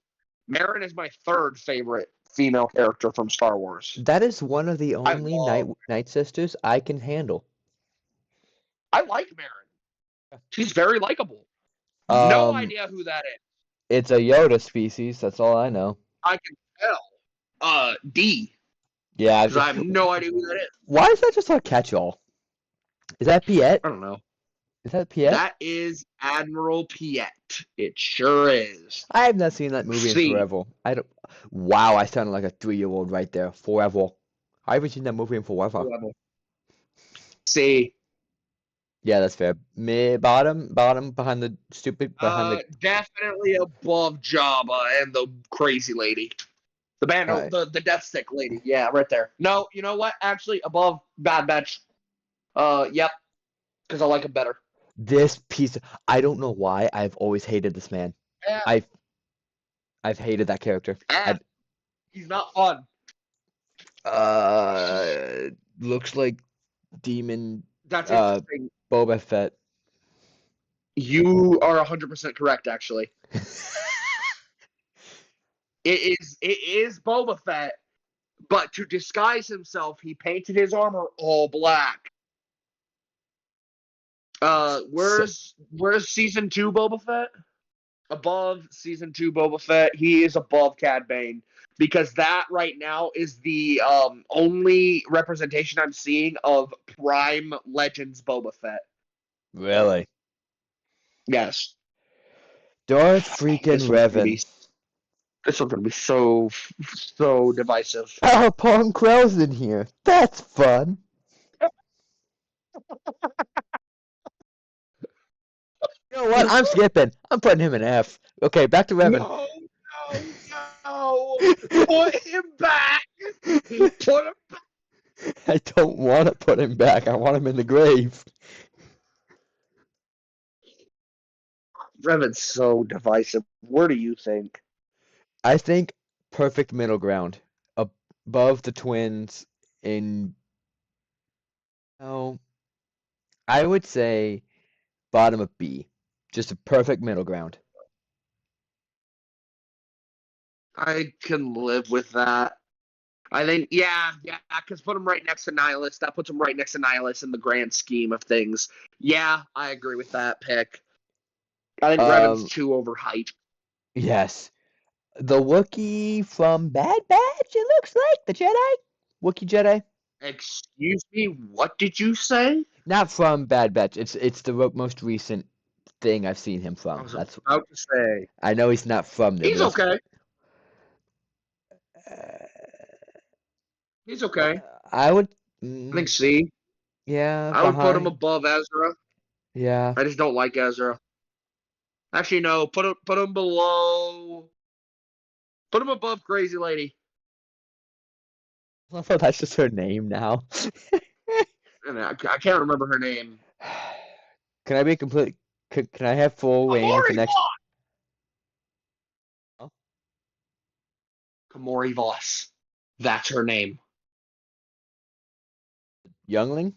Marin is my third favorite female character from Star Wars. That is one of the only Night Sisters I can handle. I like Marin. She's very likable. No idea who that is. It's a Yoda species, that's all I know. I can tell. D. Yeah. Because I have no idea who that is. Why is that just our catch-all? Is that Piet? I don't know. Is that Piet? That is Admiral Piet. It sure is. I have not seen that movie in forever. I don't. Wow, I sounded like a 3-year-old right there. Forever. I haven't seen that movie in forever. C. Yeah, that's fair. Bottom behind the stupid Definitely above Jabba and the crazy lady. The band, Right. the Death Stick lady. Yeah, right there. No, you know what? Actually, above Bad Batch. Yep. Because I like him better. This piece. I don't know why. I've always hated this man. Yeah. I've hated that character. He's not fun. Looks like demon. That's interesting. Boba Fett. You are 100% correct, actually. It is Boba Fett, but to disguise himself, he painted his armor all black. Where's season 2 Boba Fett? Above season 2 Boba Fett, he is above Cad Bane, because that right now is the only representation I'm seeing of Prime Legends Boba Fett. Really? Yes. Darth freaking Revan. This one's gonna be so divisive. Oh, Pong Krell's in here. That's fun. You know what? I'm skipping. I'm putting him in F. Okay, back to Revan. No. Put him back. Put him. I don't want to put him back. I want him in the grave. Revan's so divisive. What do you think? I think perfect middle ground. Above the twins in, oh, I would say bottom of B. Just a perfect middle ground. I can live with that. I think, yeah, because put him right next to Nihilus. That puts him right next to Nihilus in the grand scheme of things. Yeah, I agree with that pick. I think Revan's too overhyped. Yes. The Wookiee from Bad Batch, it looks like. The Jedi? Wookiee Jedi? Excuse me, what did you say? Not from Bad Batch. It's the most recent thing I've seen him I from. was That's about to say. I know he's not from there, He's but okay. uh, He's okay. I would, I think C. yeah, I would put him behind, above Ezra. yeah. I just don't like Ezra. Actually, no. Put him below. Put him above Crazy Lady. I love how that's just her name now. And I can't remember her name. Can I be complete? Can I have full reign with the Kamori next? Voss. Oh. Kamori Voss. That's her name. Youngling?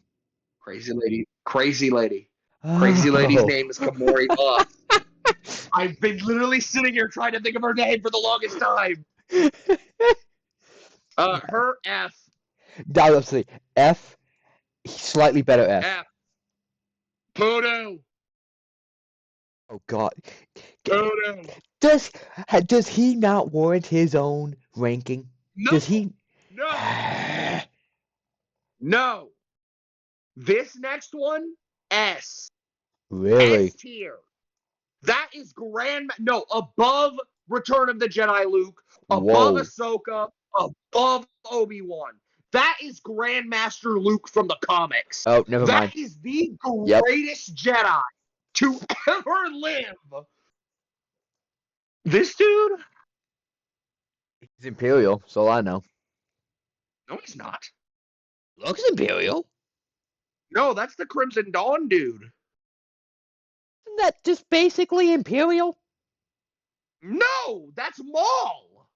Crazy Lady. Crazy Lady. Crazy Lady's Oh. name is Kamori Voss. I've been literally sitting here trying to think of her name for the longest time. Her F. Obviously, F, slightly better F. F. Podo. Oh God. Podo. Does he not warrant his own ranking? No. Does he? No. No. This next one, S. Really? S tier. That is no, above Return of the Jedi Luke, above Whoa. Ahsoka, above Obi-Wan. That is Grandmaster Luke from the comics. Oh, never mind. That is the Yep. greatest Jedi to ever live. This dude? He's Imperial, so I know. No, he's not. Looks Imperial. No, that's the Crimson Dawn dude. Isn't that just basically Imperial? No, that's Maul.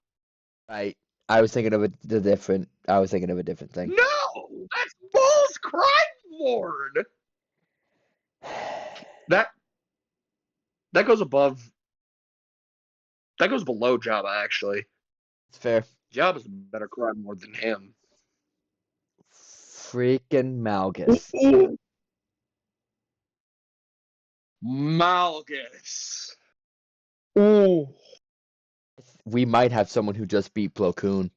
Right. I was thinking of a different thing. No, that's Maul's Crime Lord. That goes above. That goes below Jabba, actually. It's fair. Jabba's a better crime lord than him. Freaking Malgus. Malgus. Ooh. We might have someone who just beat Plo Koon.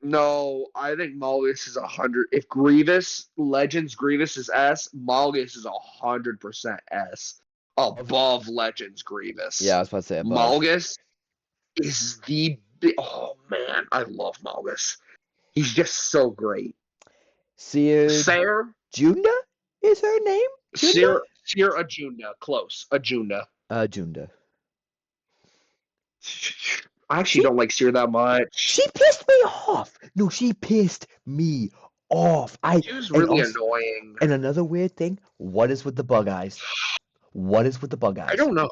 No, I think Malgus is 100. If Grievous, Legends Grievous is S, Malgus is 100% S. Above Legends Grievous. Yeah, I was about to say above. Malgus is oh man, I love Malgus. He's just so great. Sayre Junda is her name? Sayre Ajunda. Close. Ajunda. Junda. I actually don't like Sayre that much. She pissed me off. No, she pissed me off. She was really annoying. And another weird thing, what is with the bug eyes? What is with the bug eyes? I don't know.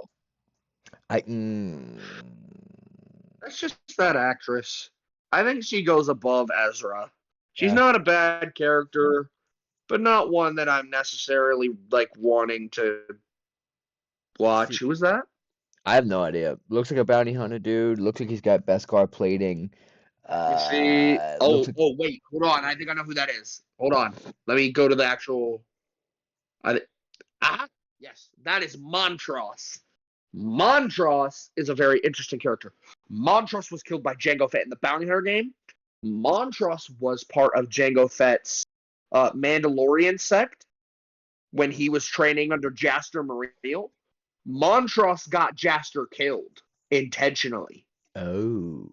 That's just that actress. I think she goes above Ezra. She's not a bad character, but not one that I'm necessarily like wanting to watch. Who was that? I have no idea. Looks like a bounty hunter dude. Looks like he's got Beskar plating. You see? Wait, hold on. I think I know who that is. Hold on. Let me go to the actual. Yes, that is Montross. Montross is a very interesting character. Montross was killed by Jango Fett in the Bounty Hunter game. Montross was part of Jango Fett's Mandalorian sect when he was training under Jaster Mareel. Montross got Jaster killed intentionally. Oh.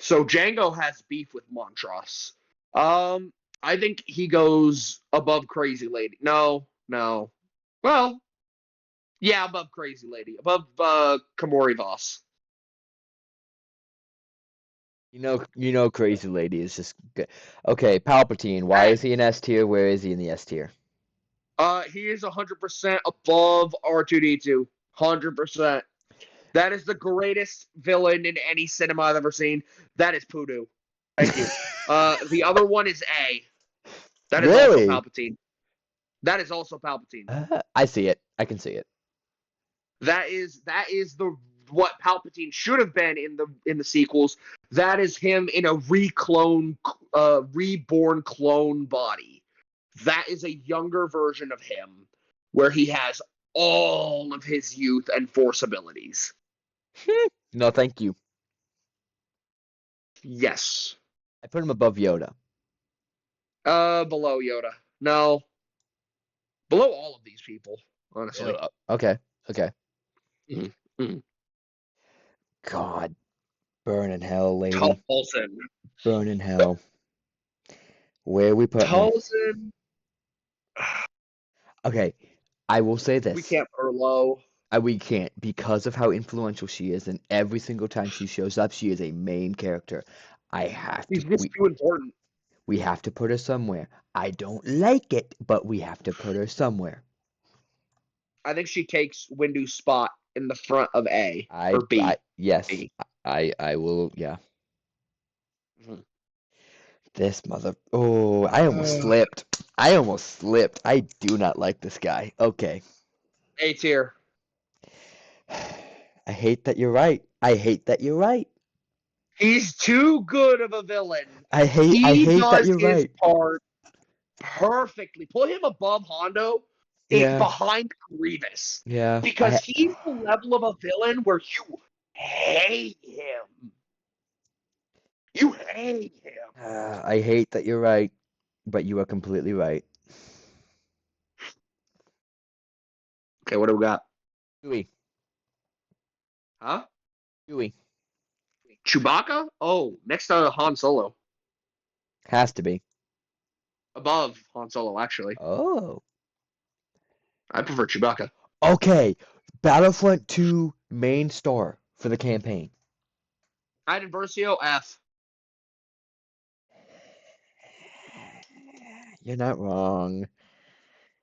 So Django has beef with Montross. I think he goes above Crazy Lady. No. Well, yeah, above Crazy Lady. Above Kamori Voss. Crazy Lady is just good. Okay, Palpatine. Why Hey, is he in S tier? Where is he in the S tier? he is 100% above R2D2. 100%. That is the greatest villain in any cinema I've ever seen. That is Poodoo. Thank you. The other one is A. That is also Really? Palpatine. That is also Palpatine. I see it. I can see it. That is the what Palpatine should have been in the sequels. That is him in a reborn clone body. That is a younger version of him, where he has all of his youth and force abilities. No, thank you. Yes. I put him above Yoda. Below Yoda. No, below all of these people, honestly. Okay. Okay. Mhm. Mhm. God, burn in hell, lady. Tulsin. Burn in hell. Where are we putting her? Tulsin. Okay, I will say We this. can't put her low. We can't because of how influential she is, and every single time she shows up, she is a main character. I have to She's just too important. we have to put her somewhere. I don't like it, but we have to put her somewhere. I think she takes Windu's spot in the front of A or I B. yes, B. I will. Yeah, Mhm. this mother. Oh, I almost slipped. I almost slipped. I do not like this guy. Okay. A tier. I hate that you're right. I hate that you're right. He's too good of a villain. I He hate that does you're his right. part perfectly. Put him above Hondo, Yeah, behind Grievous, yeah. because he's the level of a villain where you hate him. You hate him. I hate that you're right, but you are completely right. Okay, what do we got? Chewie, Huh? Chewie Chewbacca? Oh, next to Han Solo. has to be. Above Han Solo, actually. Oh, I prefer Chewbacca. okay. Battlefront 2 main star for the campaign. Iden Versio, F. You're not wrong.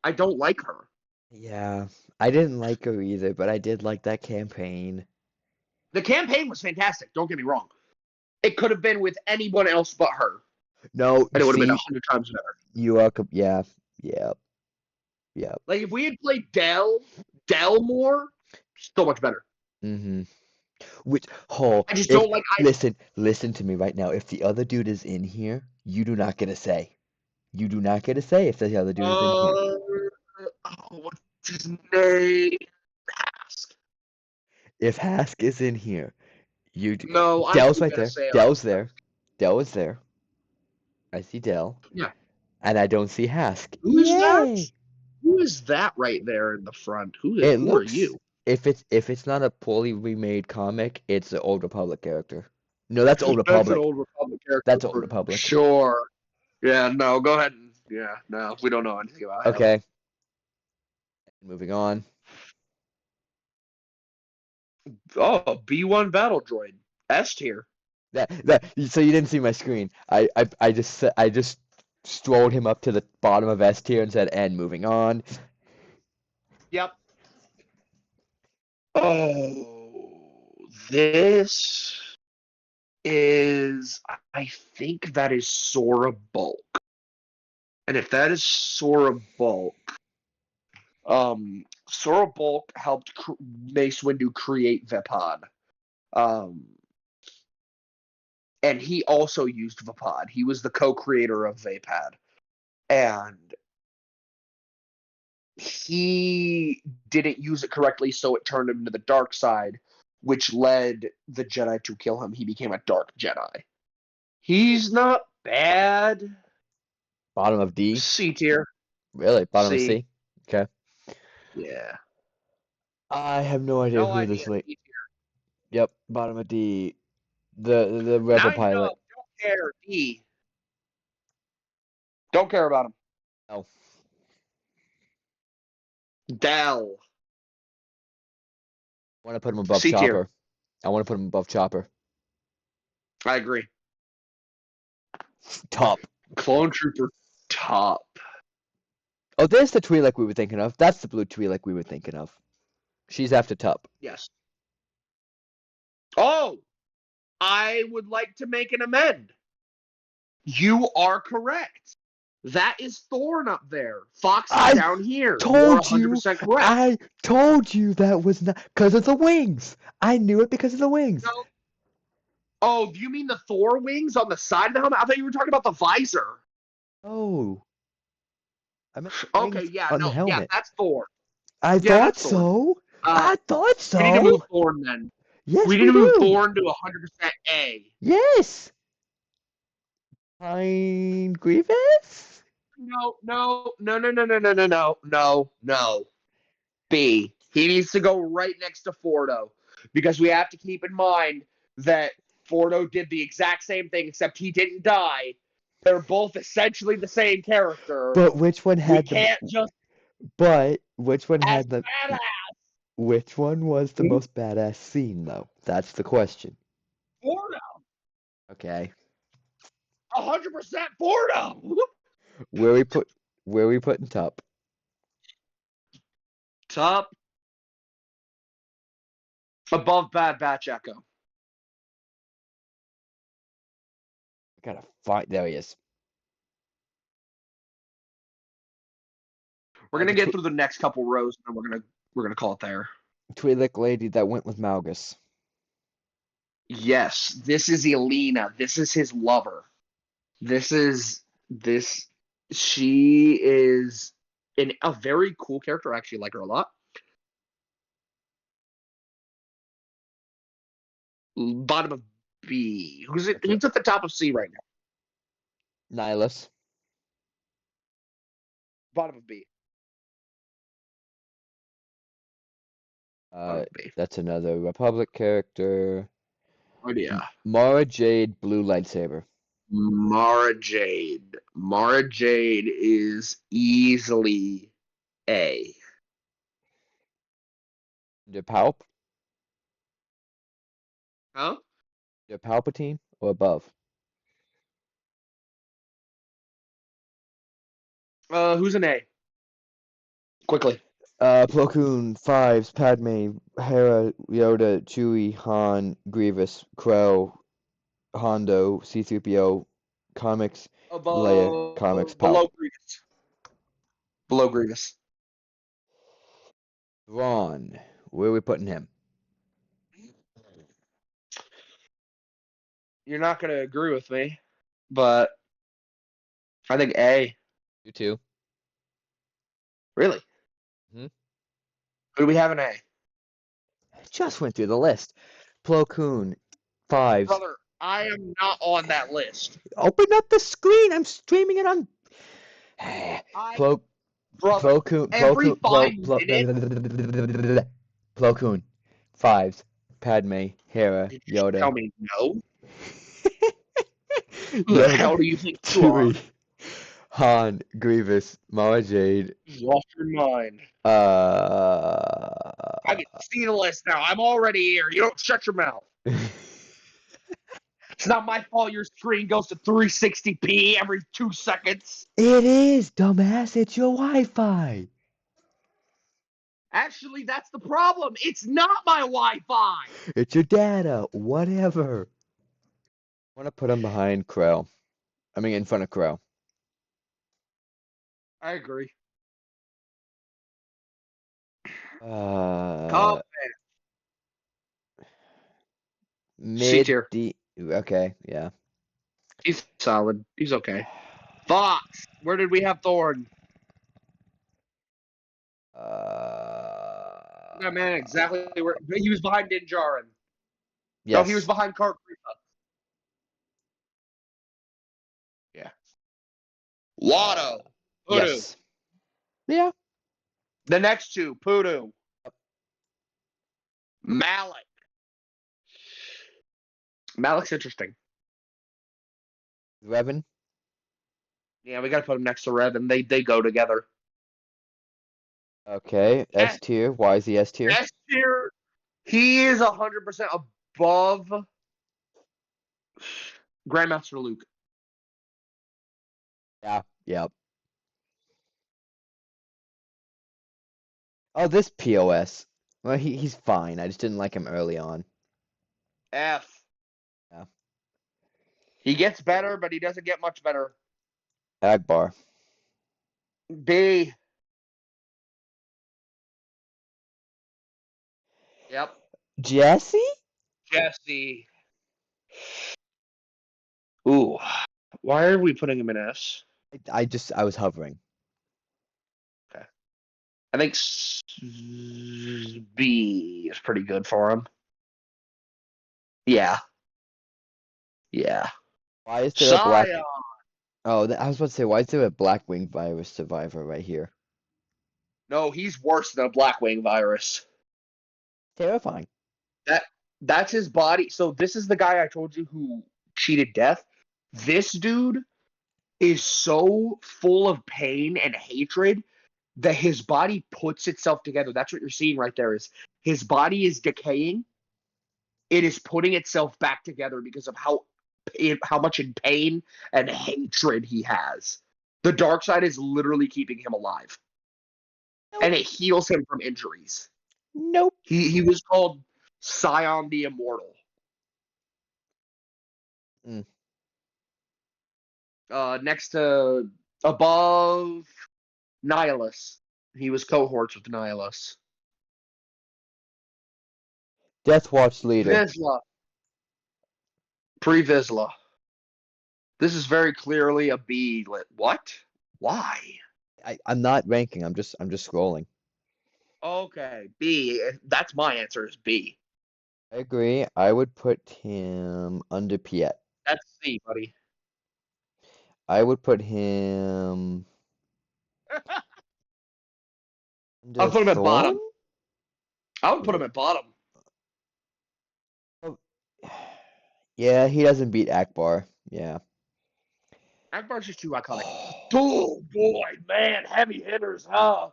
I don't like her. Yeah, I didn't like her either, but I did like that campaign. The campaign was fantastic, don't get me wrong. It could have been with anyone else but her, No, and it would have been see, 100 times better. you are. Yeah, yeah, yeah. Like, if we had played Dell more, so much better. Mm-hmm. Which, oh, I just if don't like listen to me right now. If the other dude is in here, you do not get a say. You do not get a say if the other dude is in here. oh, what's his name? Ask. If Hask is in here, you do. No, I Dell's do right get a there. say on Dell's there. Dell is there. I see Dell, yeah. and I don't see Hask. Who is that? Yay! Who is that right there in the front? It Who are looks you? if it's not a poorly remade comic, it's an Old Republic character. No, that's Old That's an Republic. old Republic character That's Old for Republic. sure. Yeah, no, go ahead. Yeah, no, we don't know anything about him. Okay, moving on. Oh, B1 Battle Droid. S tier. So you didn't see my screen. I just strolled him up to the bottom of S tier and said, "And moving on." Yep. Oh, this is, I think that is Sora Bulk. And if that is Sora Bulk, Sora Bulk helped Mace Windu create Vipod. Um, and he also used Vipod. He was the co-creator of Vapad. And he didn't use it correctly, so it turned him to the dark side, which led the Jedi to kill him. He became a dark Jedi. He's not bad. Bottom of D. C tier. Really? Bottom of C. C? Okay. Yeah. I have no idea No who idea. this late. C tier. Yep, bottom of D. The Now rebel you know. pilot. Don't care. D. Don't care about him. Oh, Dell. I want to put him above C tier. Chopper. I want to put him above Chopper. I agree. Top. Clone Trooper top. Oh, there's the Twi'lek we were thinking of. That's the blue Twi'lek we were thinking of. She's after top. Yes. Oh, I would like to make an amend. You are correct. That is Thorn up there. Fox is I down here. Told You're you. 100% correct. I told you that was not because of the wings. I knew it because of the wings. No. Oh, do you mean the Thor wings on the side of the helmet? I thought you were talking about the visor. Oh. I meant the Okay, wings yeah, on no, the yeah, helmet. that's Thor. I Yeah, thought that's Thorn. so. I thought We need to move so. Thorn then. Yes, We need we to move do. Thorn to 100% A. Yes. Pine Grievous? No. B. He needs to go right next to Fordo because we have to keep in mind that Fordo did the exact same thing except he didn't die. They're both essentially the same character. But which one We had can't just But which one as had the badass. which one was the most badass scene though? That's the question. Fordo. Okay. 100% Fordo. Where we putting top? Top above Bad Batch Echo. Gotta find there he is. We're gonna get through the next couple rows and we're gonna call it there. Twi'lek lady that went with Malgus. Yes, this is Elena. This is his lover. This. She is a very cool character. I actually like her a lot. Bottom of B. Who's at the top of C right now? Nihilus. Bottom of B. Bottom of B. That's another Republic character. Oh yeah. Mara Jade, blue lightsaber. Mara Jade. Mara Jade is easily A. De Palp? Huh? De Palpatine or above? Who's an A? Quickly. Plo Koon, Fives, Padme, Hera, Yoda, Chewie, Han, Grievous, Krell, Hondo, C-3PO, comics, Leia, comics, Palp. Below Grievous. Below Grievous. Ron, where are we putting him? You're not gonna agree with me, but I think A. You too. Really? Hmm? Who do we have an A? Just went through the list. Plo Koon, Fives. Brother, I am not on that list. Open up the screen. I'm streaming it on. Plo Koon, every 5 minutes. Plo Koon, Fives, Padme, Hera, Did you Yoda. tell me no? Who the hell do you think you are? Chewie, Han, Grievous, Mara Jade. You lost your mind. I can see the list now. I'm already here. You don't shut your mouth. It's not my fault your screen goes to 360p every 2 seconds. It is, dumbass. It's your Wi-Fi. Actually, that's the problem. It's not my Wi-Fi. It's your data. Whatever. I want to put him behind Krell. I mean, in front of Krell. I agree. Oh, C tier. Okay, yeah. He's solid. He's okay. Fox. Where did we have Thorn? No, man, exactly where he was behind Din Djarin. Yes. No, he was behind Kart Creepa. Yeah. Watto. Pudu. Yes. Yeah. The next two, Pudu. Malik. Malik's interesting. Revan. Yeah, we gotta put him next to Revan. They go together. Okay, S tier. Why is he S tier? S tier. He is 100% above Grandmaster Luke. Yeah, yep. Oh, this POS. Well, he's fine. I just didn't like him early on. F. Yeah. He gets better, but he doesn't get much better. Agbar. B. Yep. Jesse? Jesse. Ooh. Why are we putting him in S? I was hovering. Okay. I think B is pretty good for him. Yeah. Yeah. Why is there a black? Scion. Oh, I was about to say, why is there a Blackwing virus survivor right here? No, he's worse than a Blackwing virus. Terrifying. That that's his body. So this is the guy I told you who cheated death. This dude is so full of pain and hatred that his body puts itself together. That's what you're seeing right there is his body is decaying. It is putting itself back together because of how much in pain and hatred he has. The dark side is literally keeping him alive. Nope. And it heals him from injuries. Nope. He was called Scion the Immortal. Mm. Next to above Nihilus. He was cohorts with Nihilus. Death Watch leader. Vizsla. Pre-Vizsla. This is very clearly a B. What? Why? I'm not ranking. I'm just scrolling. Okay, B. That's my answer is B. I agree. I would put him under Piet. That's C, buddy. I would put him I'll under put him at Thorn. bottom. I would put him at bottom. Oh, yeah, he doesn't beat Akbar. Yeah. Akbar's just too iconic. Oh boy, man, heavy hitters, huh?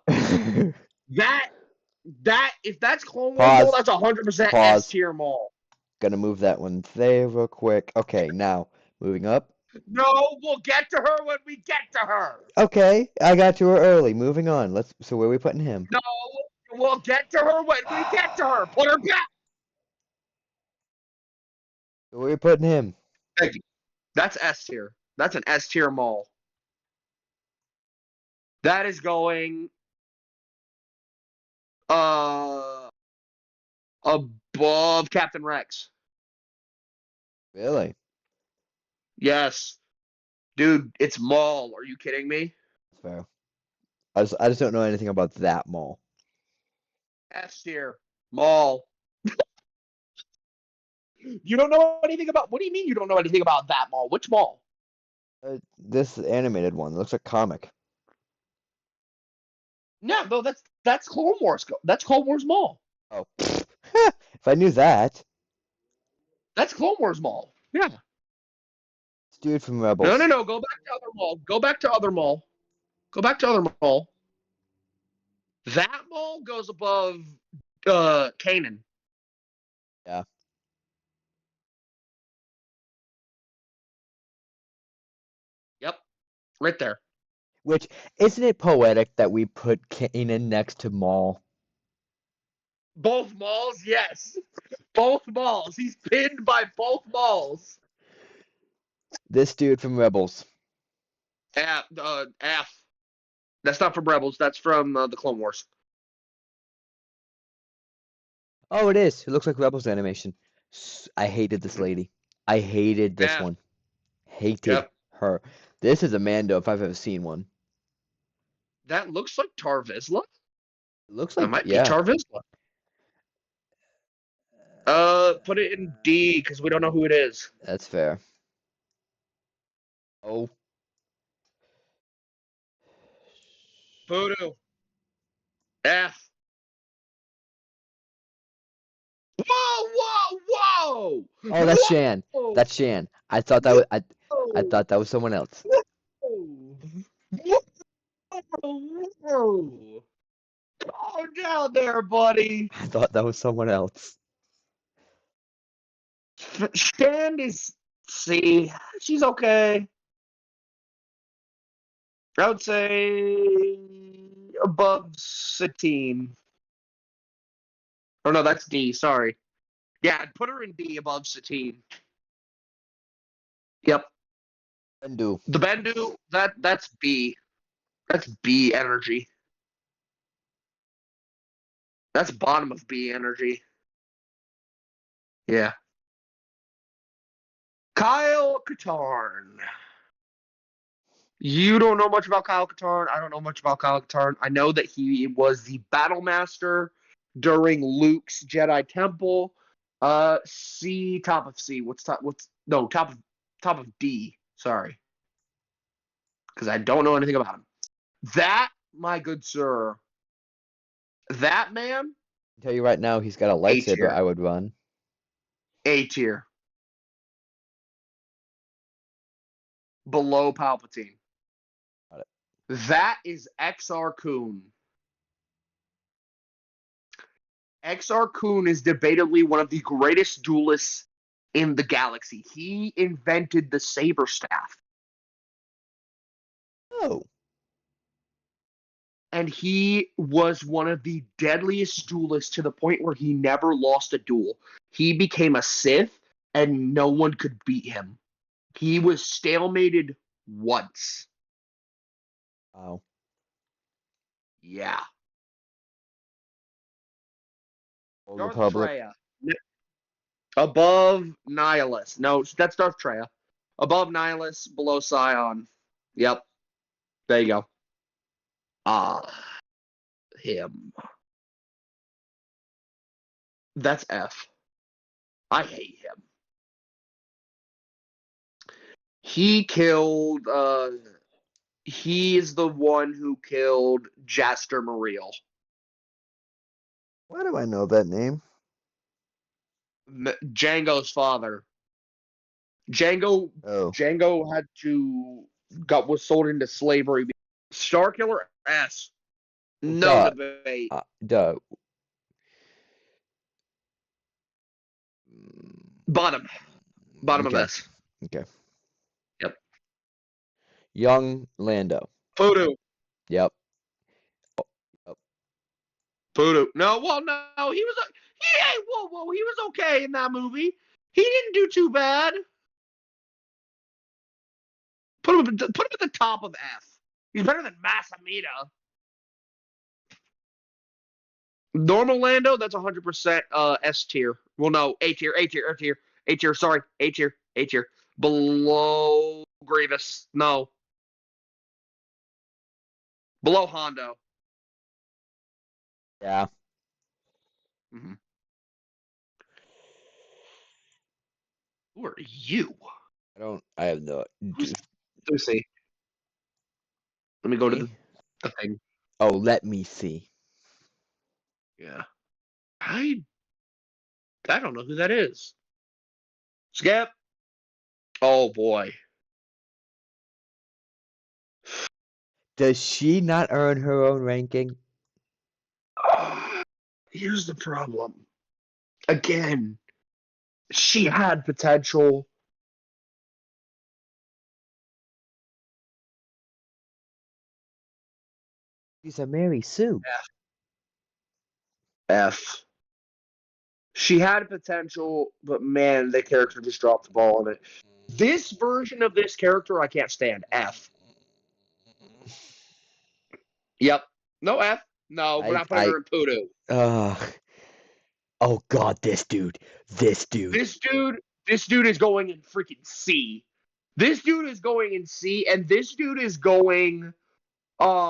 That if that's Clone Wars Mall, Pause. that's 100% S Pause. tier mall. Gonna move that one there real quick. Okay, now moving up. No, we'll get to her when we get to her. Okay, I got to her early. Moving on. So where are we putting him? No, we'll get to her when we get to her. Put her back. Where are we putting him? Thank you. That's S tier. That's an S tier mall. That is going uh above Captain Rex. Really? Yes. Dude, it's Maul. Are you kidding me? That's fair. I just don't know anything about that mall. S tier. Maul. You don't know anything about what do you mean you don't know anything about that mall? Which mall? This animated one looks like comic. No, that's Clone Wars. That's Clone Wars Mall. Oh, if I knew that. That's Clone Wars Mall. Yeah. This dude from No, no, Rebels. no. Go back to other mall. Go back to other mall. Go back to other mall. That mall goes above Kanan. Yeah. Yep. Right there. Which isn't it poetic that we put Kanan next to Maul? Both malls, yes. Both malls. He's pinned by both malls. This dude from Rebels. F. That's not from Rebels. That's from the Clone Wars. Oh, it is. It looks like Rebels animation. I hated this lady. I hated this F. one. Hated Yep. her. This is a Mando if I've ever seen one. That looks like Tar Vizsla. It looks That like, might be yeah. Tar Vizsla. Put it in D because we don't know who it is. That's fair. Oh, Voodoo. F. Whoa, whoa, whoa! oh, that's Shan. Whoa! That's Shan. I thought that Whoa! was I thought that was someone else. Whoa! Whoa! Calm down there, buddy. I thought that was someone else. Stand is C. She's okay. I would say above Satine. Oh no, that's D. Sorry. Yeah, I'd put her in D above Satine. Yep. Bendu. The Bendu, that's B. That's B energy. That's bottom of B energy. Yeah. Kyle Katarn. You don't know much about Kyle Katarn. I don't know much about Kyle Katarn. I know that he was the battle master during Luke's Jedi Temple. C, top of C. Top of D. Sorry, because I don't know anything about him. That, my good sir, that man, I tell you right now, he's got a A lightsaber tier. I would run. A tier. Below Palpatine. Got it. That is XR Kun. XR Kun is debatably one of the greatest duelists in the galaxy. He invented the saber staff. Oh. And he was one of the deadliest duelists to the point where he never lost a duel. He became a Sith and no one could beat him. He was stalemated once. Wow. Yeah. Old Darth Republic. Treya. Above Nihilus. No, that's Darth Treya. Above Nihilus, below Scion. Yep. There you go. Ah, him. That's F. I hate him. He killed, he is the one who killed Jaster Muriel. Why do I know that name? Django's father. Django Oh. Django was sold into slavery. Starkiller S. No Duh. debate. Duh. Bottom of Okay. S. Okay. Yep. Young Lando. Voodoo. Yep. Yep. Voodoo. No, well, no, he was. He was okay in that movie. He didn't do too bad. Put him at the top of F. He's better than Masamita. Normal Lando, that's 100% S tier. Well, no, A tier, A tier, A tier, A tier. Sorry, A tier, A tier. Below Grievous, no. Below Hondo. Yeah. Mm-hmm. Who are you? I have no. Let me see. Let me go to Me? the thing. Oh, let me see. Yeah. I don't know who that is. Skip. Oh boy. Does she not earn her own ranking? Here's the problem. Again, she had potential. She's a Mary Sue. F. She had potential, but man, the character just dropped the ball on it. This version of this character, I can't stand. F. Yep. No F. No, we're not putting her in Poodoo. Oh God, this dude. This dude. This dude is going in freaking C. This dude is going in C, and this dude is going above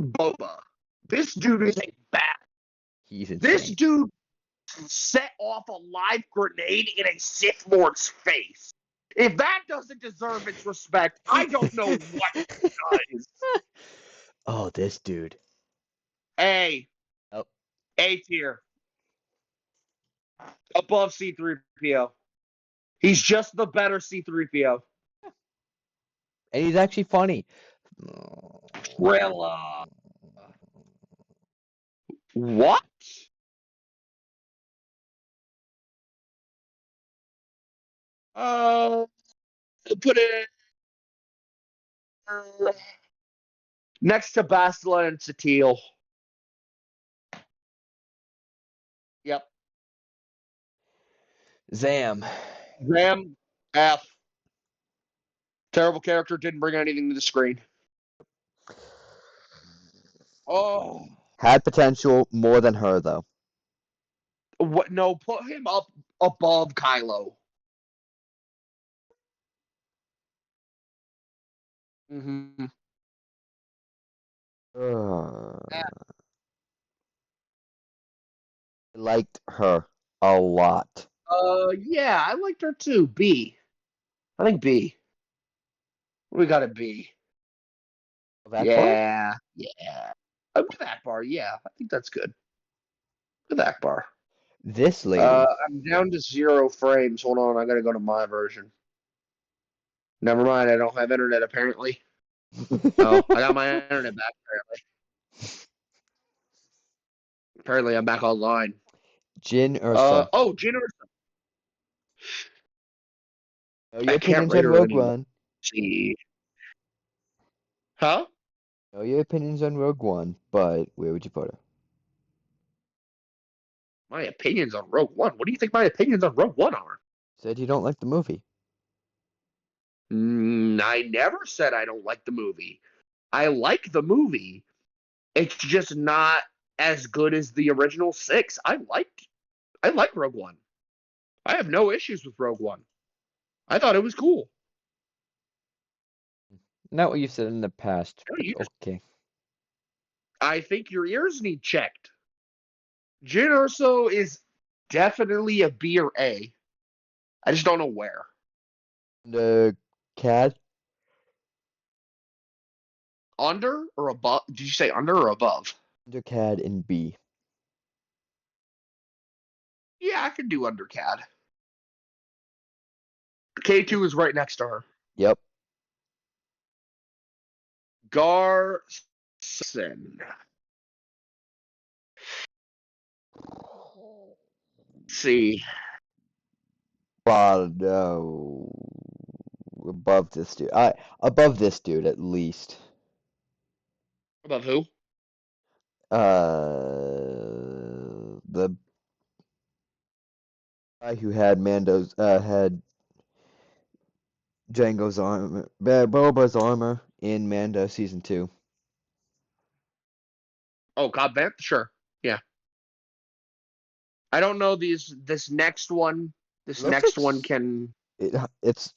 Boba. This dude is a bat. He's This insane. dude set off a live grenade in a Sith Lord's face. If that doesn't deserve its respect, I don't know what does. Oh, this dude. A. Oh. A tier. Above C3PO. He's just the better C3PO. And he's actually funny. Trilla. What? Uh, put it Next to Bastila and Satele. Yep. Zam. Ram F. Terrible character, didn't bring anything to the screen. Oh. Had potential more than her, though. What? No, put him up above Kylo. Mm-hmm. I liked her a lot. Yeah, I liked her too. B. I think B. We got a B. That part? Yeah. With Akbar, yeah. I think that's good. With Akbar. This lady. I'm down to 0 frames. Hold on, I gotta go to my version. Never mind, I don't have internet apparently. Oh, I got my internet back apparently. Apparently I'm back online. Jyn Erso. Jyn Erso. Know I your can't opinions rate on her Rogue anymore. One. See. Huh? Know your opinions on Rogue One, but where would you put her? My opinions on Rogue One? What do you think my opinions on Rogue One are? Said you don't like the movie. I never said I don't like the movie. I like the movie. It's just not as good as the original 6. I like Rogue One. I have no issues with Rogue One. I thought it was cool. Not what you said in the past. Okay. I think your ears need checked. Jyn Erso is definitely a B or A. I just don't know where. The Cad. Under or above? Did you say under or above? The Cad in B. Yeah, I could do under CAD. K2 is right next to her. Yep. Garson. See. No. Above this dude. Above this dude at least. Above who? The guy who had had Django's armor, Boba's armor in Mando season 2. Oh, Cobb Vanth? Sure. Yeah. I don't know this next one. This Looks next like one can it's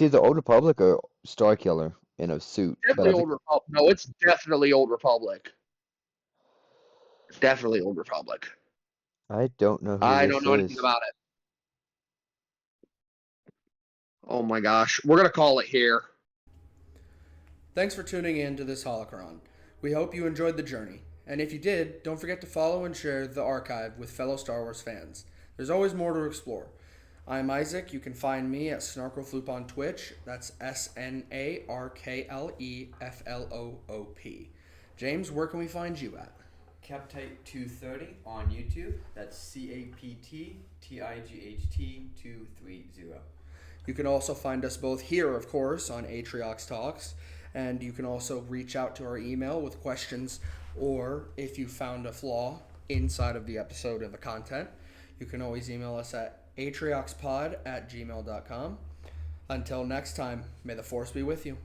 either Old Republic or Starkiller in a suit, but definitely Old Republic. No, it's definitely Old Republic. It's definitely Old Republic. I don't know who I this don't know anything is. about it. Oh my gosh. We're gonna call it here. Thanks for tuning in to this holocron. We hope you enjoyed the journey. And if you did, don't forget to follow and share the archive with fellow Star Wars fans. There's always more to explore. I'm Isaac. You can find me at Snarklefloop on Twitch. That's SNARKLEFLOOP. James, where can we find you at? Captite230 on YouTube. That's CAPTTIGHT230. You can also find us both here, of course, on ATTRIOX Talks. And you can also reach out to our email with questions, or if you found a flaw inside of the episode of the content, you can always email us at atrioxpod@gmail.com. Until next time, may the Force be with you.